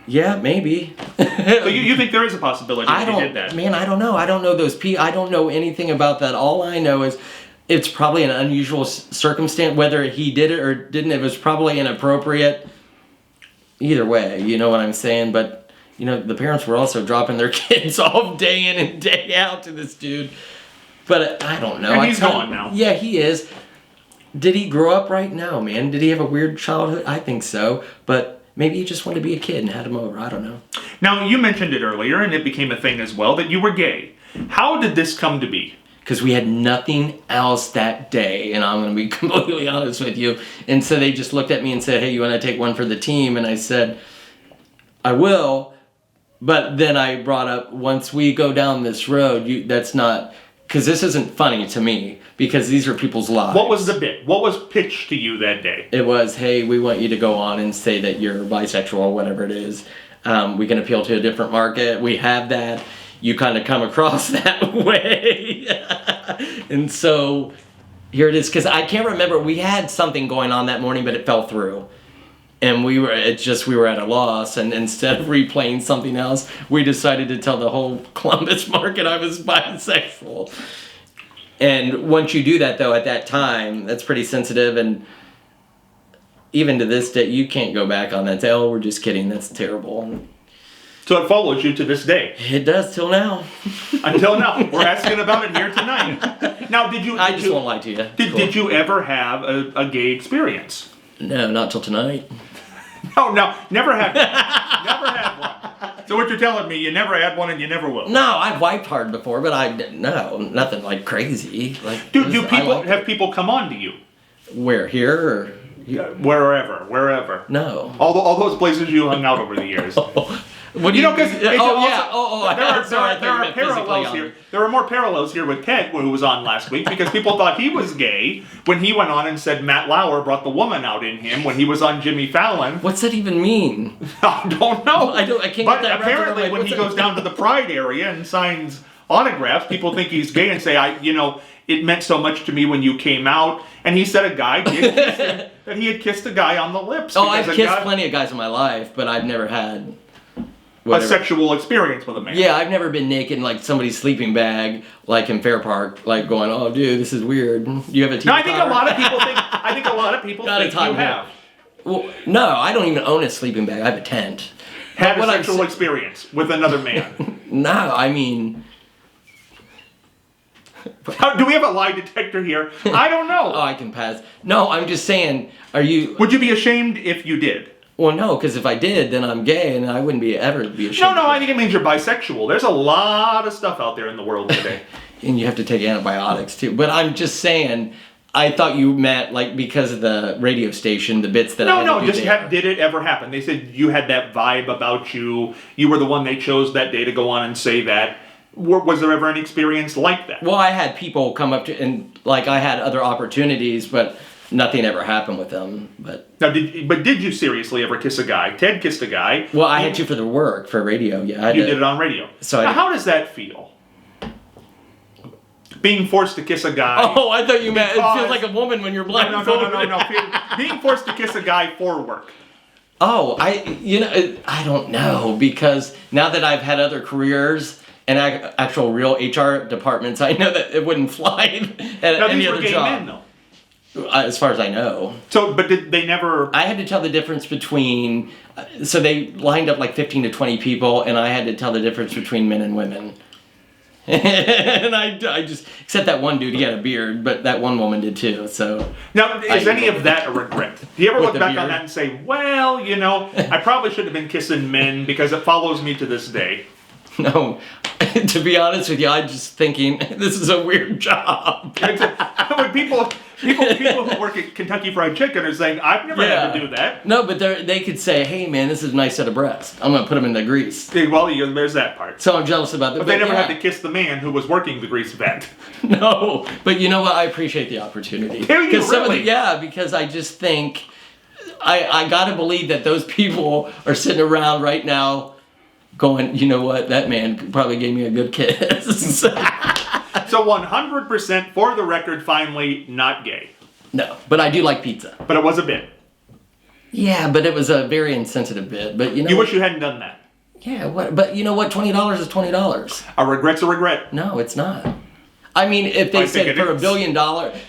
yeah, maybe. So you think there is a possibility that he did that? Man, I don't know. I don't know those I don't know anything about that. All I know is it's probably an unusual circumstance. Whether he did it or didn't, it was probably inappropriate. Either way, you know what I'm saying? But the parents were also dropping their kids off day in and day out to this dude. But I don't know. And he's gone now. Yeah, he is. Did he grow up right? No, man. Did he have a weird childhood? I think so. But maybe he just wanted to be a kid and had him over. I don't know. Now, you mentioned it earlier, and it became a thing as well, that you were gay. How did this come to be? Because we had nothing else that day, and I'm going to be completely honest with you. And so they just looked at me and said, hey, you want to take one for the team? And I said, I will. But then I brought up, once we go down this road, that's not, because this isn't funny to me, because these are people's lives. What was the bit? What was pitched to you that day? It was, hey, we want you to go on and say that you're bisexual or whatever it is. We can appeal to a different market. We have that. You kind of come across that way. And so here it is, because I can't remember. We had something going on that morning, but it fell through. And we were at a loss, and instead of replaying something else, we decided to tell the whole Columbus market I was bisexual. And once you do that, though, at that time, that's pretty sensitive, and even to this day, you can't go back on that and say, oh, we're just kidding, that's terrible. So it follows you to this day. It does, till now. Until now. We're asking about it here tonight. Now, I just won't lie to you. Did you ever have a gay experience? No, not till tonight. No, never had one. Never had one. So what you're telling me, you never had one and you never will? No, I've wiped hard before, but nothing like crazy. Like, have people come on to you? Where, here or wherever? No. All those places you hung out over the years. What do you know? Because there are parallels here. There are more parallels here with Ted, who was on last week, because people thought he was gay when he went on and said Matt Lauer brought the woman out in him when he was on Jimmy Fallon. What's that even mean? I don't know. I can't. But apparently, when he goes down to the Pride area and signs autographs, people think he's gay and say, it meant so much to me when you came out. And he said that he had kissed a guy on the lips. Oh, I've kissed plenty of guys in my life, but I've never had a sexual experience with a man. Yeah, I've never been naked in like somebody's sleeping bag, like in Fair Park, like going, "Oh, dude, this is weird." You have a TV. No, I think a lot of people think you have. Well, no, I don't even own a sleeping bag. I have a tent. Had a sexual experience with another man. No, I mean. Do we have a lie detector here? I don't know. Oh, I can pass. No, I'm just saying, Would you be ashamed if you did? Well, no, because if I did, then I'm gay, and I wouldn't ever be ashamed. No, I think it means you're bisexual. There's a lot of stuff out there in the world today. And you have to take antibiotics, too. But I'm just saying, I thought you meant, like, because of the radio station, the bits that did it ever happen? They said you had that vibe about you. You were the one they chose that day to go on and say that. Was there ever an experience like that? Well, I had people come up to, and, like, I had other opportunities, but nothing ever happened with them. But did you seriously ever kiss a guy? Ted kissed a guy. Well, I had to for radio, yeah. You did it on radio. So how does that feel? Being forced to kiss a guy. Oh, I thought you meant it feels like a woman when you're blindfolded. No. Being forced to kiss a guy for work. Oh, I don't know, because now that I've had other careers and actual real HR departments, I know that it wouldn't fly at any other job. Men, though. As far as I know. So, but did they never... I had to tell the difference between... So they lined up like 15 to 20 people, and I had to tell the difference between men and women. And I just... Except that one dude, he had a beard, but that one woman did too, so... Now, is any of that a regret? Do you ever look back on that and say, well, I probably should have been kissing men because it follows me to this day? No, to be honest with you, I'm just thinking this is a weird job. When people who work at Kentucky Fried Chicken are saying, "I've never had to do that." No, but they could say, "Hey, man, this is a nice set of breasts. I'm gonna put them in the grease." Well, there's that part. So I'm jealous about that. But they never had to kiss the man who was working the grease vat. No, but you know what? I appreciate the opportunity. Do you really? Because I just think I gotta believe that those people are sitting around right now. Going, you know what? That man probably gave me a good kiss. So 100% for the record, finally, not gay. No, but I do like pizza. But it was a bit. Yeah, but it was a very insensitive bit. But you wish you hadn't done that. Yeah, but you know what? $20 is $20. A regret's a regret. No, it's not. I mean, if they said for $1 billion,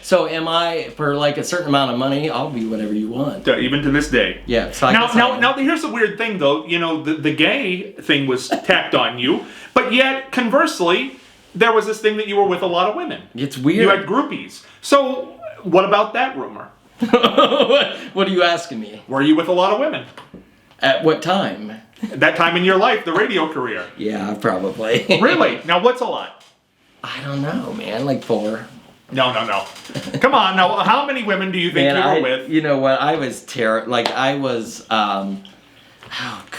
so am I for like a certain amount of money? I'll be whatever you want. Even to this day. Yeah. So now, here's the weird thing, though. The gay thing was tacked on you, but yet conversely, there was this thing that you were with a lot of women. It's weird. You had groupies. So what about that rumor? What are you asking me? Were you with a lot of women? At what time? That time in your life, the radio career. Yeah, probably. Really? Now, what's a lot? I don't know, man. Like 4. No. Come on. Now, how many women do you think you were with? You know what? I was I was, oh, God.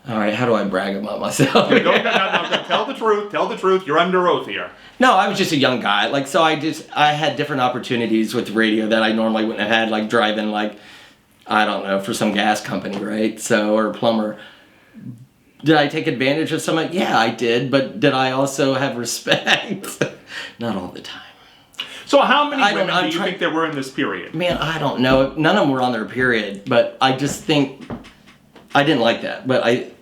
All right, how do I brag about myself? No, tell the truth. Tell the truth. You're under oath here. No, I was just a young guy. Like, so I had different opportunities with radio that I normally wouldn't have had, like driving, like, I don't know, for some gas company, right? So, or plumber. Did I take advantage of some? Yeah, I did. But did I also have respect? Not all the time. So how many women do you think there were in this period? Man, I don't know. None of them were on their period, but I just think I didn't like that. But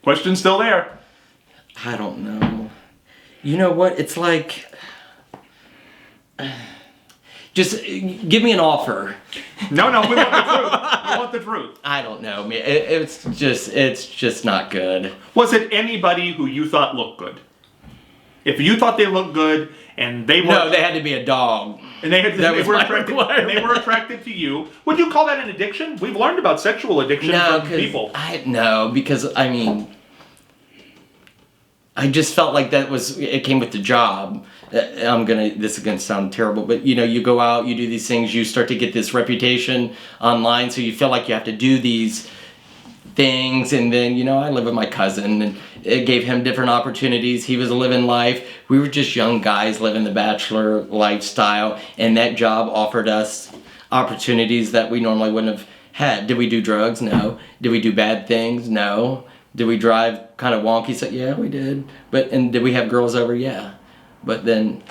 Question's still there. I don't know. You know what? It's like, just give me an offer. No, we want the truth. We want the truth. I don't know, man. It's just not good. Was it anybody who you thought looked good? If you thought they looked good and they were... No, they had to be a dog. And they were attracted to you. Would you call that an addiction? We've learned about sexual addiction from people. Because I mean, I just felt like it came with the job. This is gonna sound terrible, but you know, you go out, you do these things, you start to get this reputation online, so you feel like you have to do these things, and then, you know, I live with my cousin, and it gave him different opportunities. He was living life. We were just young guys living the bachelor lifestyle, and that job offered us opportunities that we normally wouldn't have had. Did we do drugs? No. Did we do bad things? No. Did we drive kind of wonky? So, yeah, we did. And did we have girls over? Yeah. But then...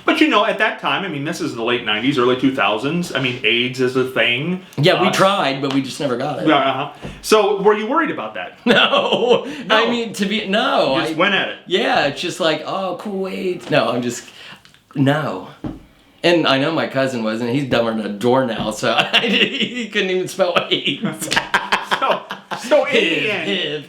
But you know, at that time, I mean, this is the late 90s, early 2000s. I mean, AIDS is a thing. Yeah, we tried, but we just never got it. So, were you worried about that? No. I mean, no. You just went at it. Yeah, it's just like, oh, cool AIDS. No, no. And I know my cousin wasn't. He's dumber than a door now, so he couldn't even spell AIDS. So in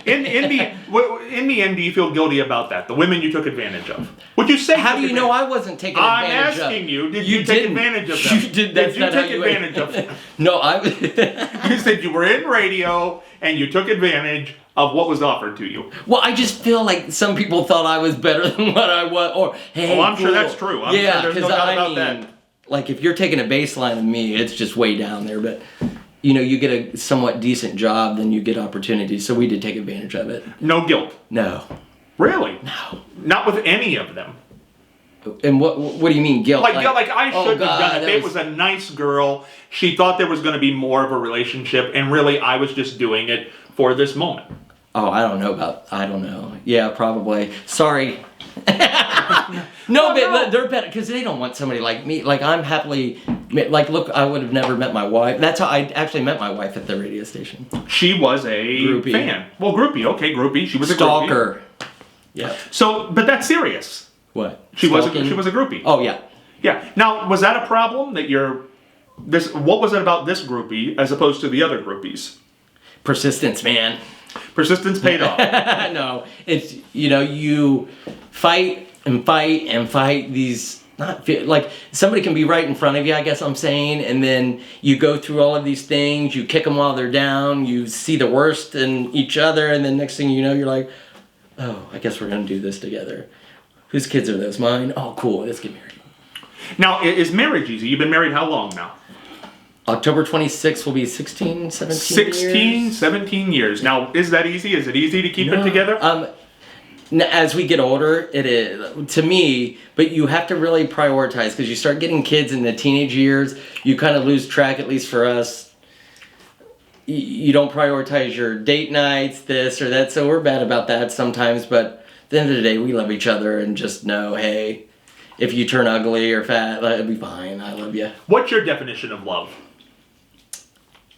the end, do you feel guilty about that? The women you took advantage of. Would you say? How do you know I wasn't taking advantage of? I'm asking you. Did you take advantage of them? You did. That's did you take advantage of them? No, I. You said you were in radio and you took advantage of what was offered to you. Well, I just feel like some people thought I was better than what I was, or hey. Oh, I'm sure that's true. I'm sure there's no doubt about that. Like if you're taking a baseline of me, it's just way down there, but. You know, you get a somewhat decent job, then you get opportunities. So we did take advantage of it. No guilt? No. Really? No. Not with any of them? And what do you mean guilt? Like I shouldn't have done it. It was a nice girl. She thought there was going to be more of a relationship. And really, I was just doing it for this moment. Oh, I don't know. Yeah, probably. Sorry. No, but they're better because they don't want somebody like me. Like I'm happily, like look, I would have never met my wife. That's how I actually met my wife at the radio station. She was a groupie. Fan. Well, groupie. Okay, groupie. She was a stalker. Groupie. Yeah. So, but that's serious. What? She was a groupie. Oh yeah. Yeah. Now, was that a problem that what was it about this groupie as opposed to the other groupies? Persistence, man. Persistence paid off. No, it's, you know, you fight and fight and fight these, like somebody can be right in front of you, I guess I'm saying, and then you go through all of these things, you kick them while they're down, you see the worst in each other, and then next thing you know, you're like, oh, I guess we're going to do this together. Whose kids are those? Mine? Oh, cool, let's get married. Now, is marriage easy? You've been married how long now? October 26th will be 17 years. 17 years. Now, is that easy? Is it easy to keep it together? As we get older, it is, to me, but you have to really prioritize because you start getting kids in the teenage years, you kind of lose track, at least for us. You don't prioritize your date nights, this or that, so we're bad about that sometimes, but at the end of the day, we love each other and just know, hey, if you turn ugly or fat, it'll be fine, I love you. What's your definition of love?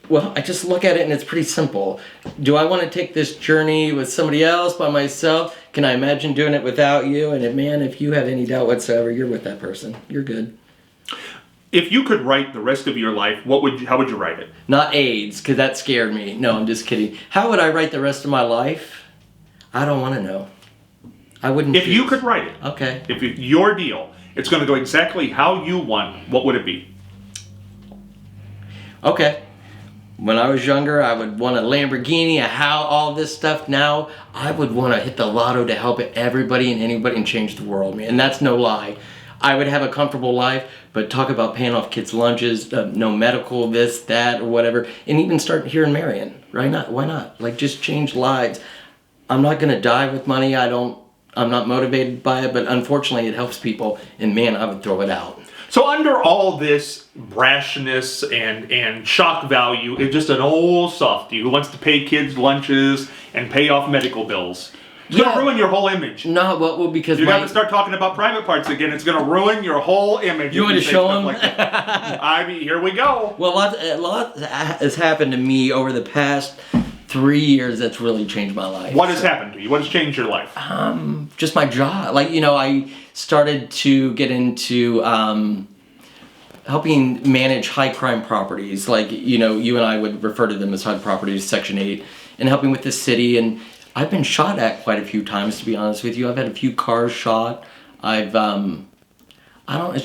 Well, I just look at it and it's pretty simple. Do I want to take this journey with somebody else, by myself? Can I imagine doing it without you? And man, if you have any doubt whatsoever, you're with that person. You're good. If you could write the rest of your life, how would you write it? Not AIDS, because that scared me. No, I'm just kidding. How would I write the rest of my life? I don't want to know. I wouldn't. If you could write it. Okay. If it's your deal, it's going to go exactly how you want, what would it be? Okay. When I was younger, I would want a Lamborghini, a house, all this stuff. Now, I would want to hit the lotto to help everybody and anybody and change the world, man. And that's no lie. I would have a comfortable life, but talk about paying off kids' lunches, no medical, this, that, or whatever, and even start here in Marion. Right? Why not? Like, just change lives. I'm not going to die with money. I'm not motivated by it, but unfortunately it helps people, and man, I would throw it out. So under all this brashness and shock value is just an old softy who wants to pay kids lunches and pay off medical bills. It's going to ruin your whole image. No, well, because you have to start talking about private parts again. It's going to ruin your whole image. You want to show them? Like I mean, here we go. Well, a lot has happened to me over the past 3 years that's really changed my life. What has happened to you? What has changed your life? Just my job. Like, I started to get into helping manage high crime properties. Like, you and I would refer to them as HUD properties, Section 8, and helping with the city. And I've been shot at quite a few times, to be honest with you. I've had a few cars shot. It's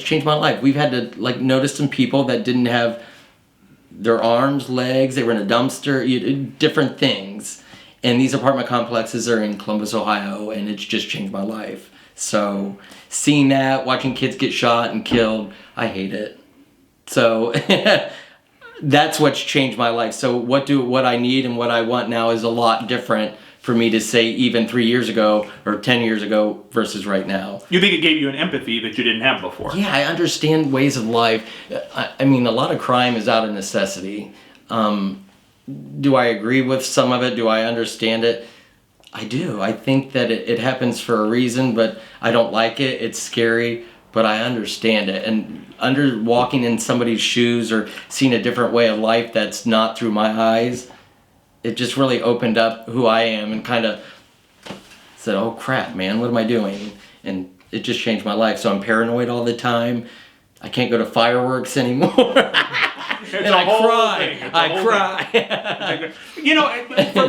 changed my life. We've had to, notice some people that didn't have their arms, legs, they were in a dumpster, different things. And these apartment complexes are in Columbus, Ohio, and it's just changed my life. So seeing that, watching kids get shot and killed, I hate it. So that's what's changed my life. So what I need and what I want now is a lot different for me to say even 3 years ago or 10 years ago versus right now. You think it gave you an empathy that you didn't have before? Yeah, I understand ways of life. I mean, a lot of crime is out of necessity. Do I agree with some of it? Do I understand it? I do. I think that it happens for a reason, but I don't like it. It's scary, but I understand it. And walking in somebody's shoes or seeing a different way of life that's not through my eyes, it just really opened up who I am and kind of said, oh crap, man, what am I doing? And it just changed my life. So I'm paranoid all the time. I can't go to fireworks anymore. And I cry.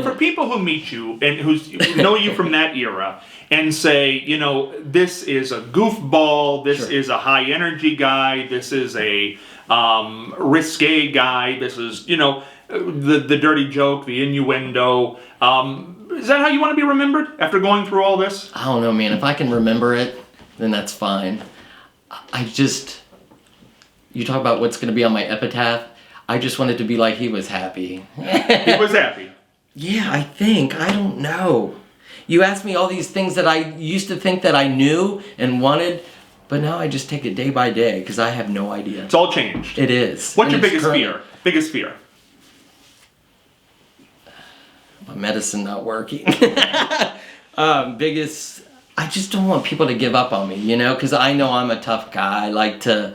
For people who meet you and who know you from that era and say, this is a goofball, this is a high energy guy, this is a risque guy, this is, the dirty joke, the innuendo. Is that how you want to be remembered after going through all this? I don't know, man. If I can remember it, then that's fine. You talk about what's going to be on my epitaph. I just wanted to be like, he was happy. He was happy. Yeah, I think. I don't know. You asked me all these things that I used to think that I knew and wanted, but now I just take it day by day because I have no idea. It's all changed. It is. What's your biggest fear? Biggest fear? My medicine not working. Biggest... I just don't want people to give up on me, because I know I'm a tough guy. I like to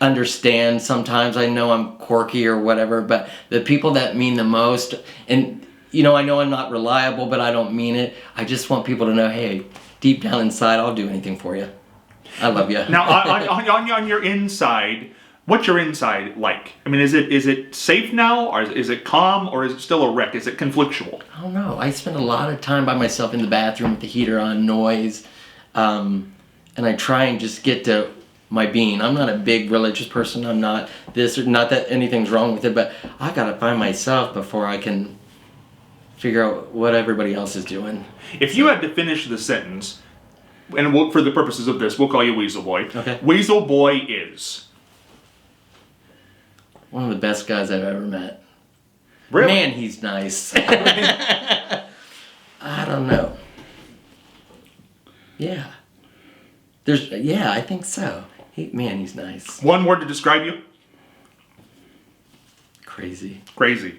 understand sometimes. I know I'm quirky or whatever, but the people that mean the most, and I know I'm not reliable, but I don't mean it. I just want people to know, hey, deep down inside, I'll do anything for you. I love you. Now, on your inside, what's your inside like? I mean, is it safe now, or is it calm, or is it still a wreck? Is it conflictual? I don't know. I spend a lot of time by myself in the bathroom with the heater on, noise, and I try and just get to my being. I'm not a big religious person. I'm not this, or not that anything's wrong with it, but I gotta find myself before I can figure out what everybody else is doing. If you had to finish the sentence, and for the purposes of this, we'll call you Weasel Boy. Okay. Weasel Boy is one of the best guys I've ever met. Really? Man, he's nice. I don't know. Yeah. I think so. He's nice. One word to describe you? Crazy. Crazy.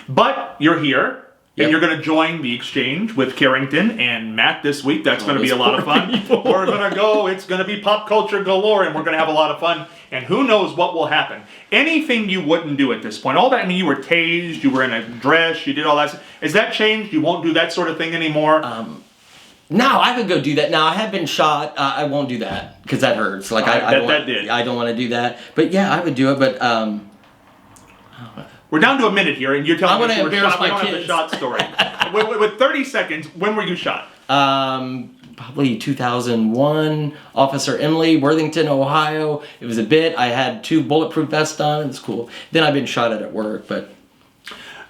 But you're here, Yep. and you're going to join the exchange with Carrington and Matt this week. That's going to be a lot of fun. We're going to go. It's going to be pop culture galore, and we're going to have a lot of fun. And who knows what will happen. Anything you wouldn't do at this point. All that, you were tased, you were in a dress, you did all that. Is that changed? You won't do that sort of thing anymore? No, I would go do that. Now, I have been shot. I won't do that because that hurts. Like I don't want to do that. But yeah, I would do it. But we're down to a minute here, and you're telling us you were shot. We don't have the kids. shot story. with 30 seconds, when were you shot? Probably 2001. Officer Emily, Worthington, Ohio. It was a bit. I had 2 bulletproof vests on. It was cool. Then I've been shot at work, but.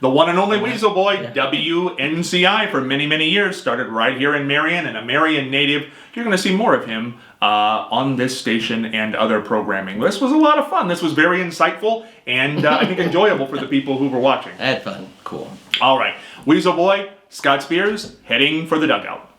The one and only Weasel Boy, WNCI, for many, many years, started right here in Marion, and a Marion native. You're going to see more of him on this station and other programming. This was a lot of fun. This was very insightful and I think enjoyable for the people who were watching. I had fun. Cool. All right. Weasel Boy, Scott Spears, heading for the dugout.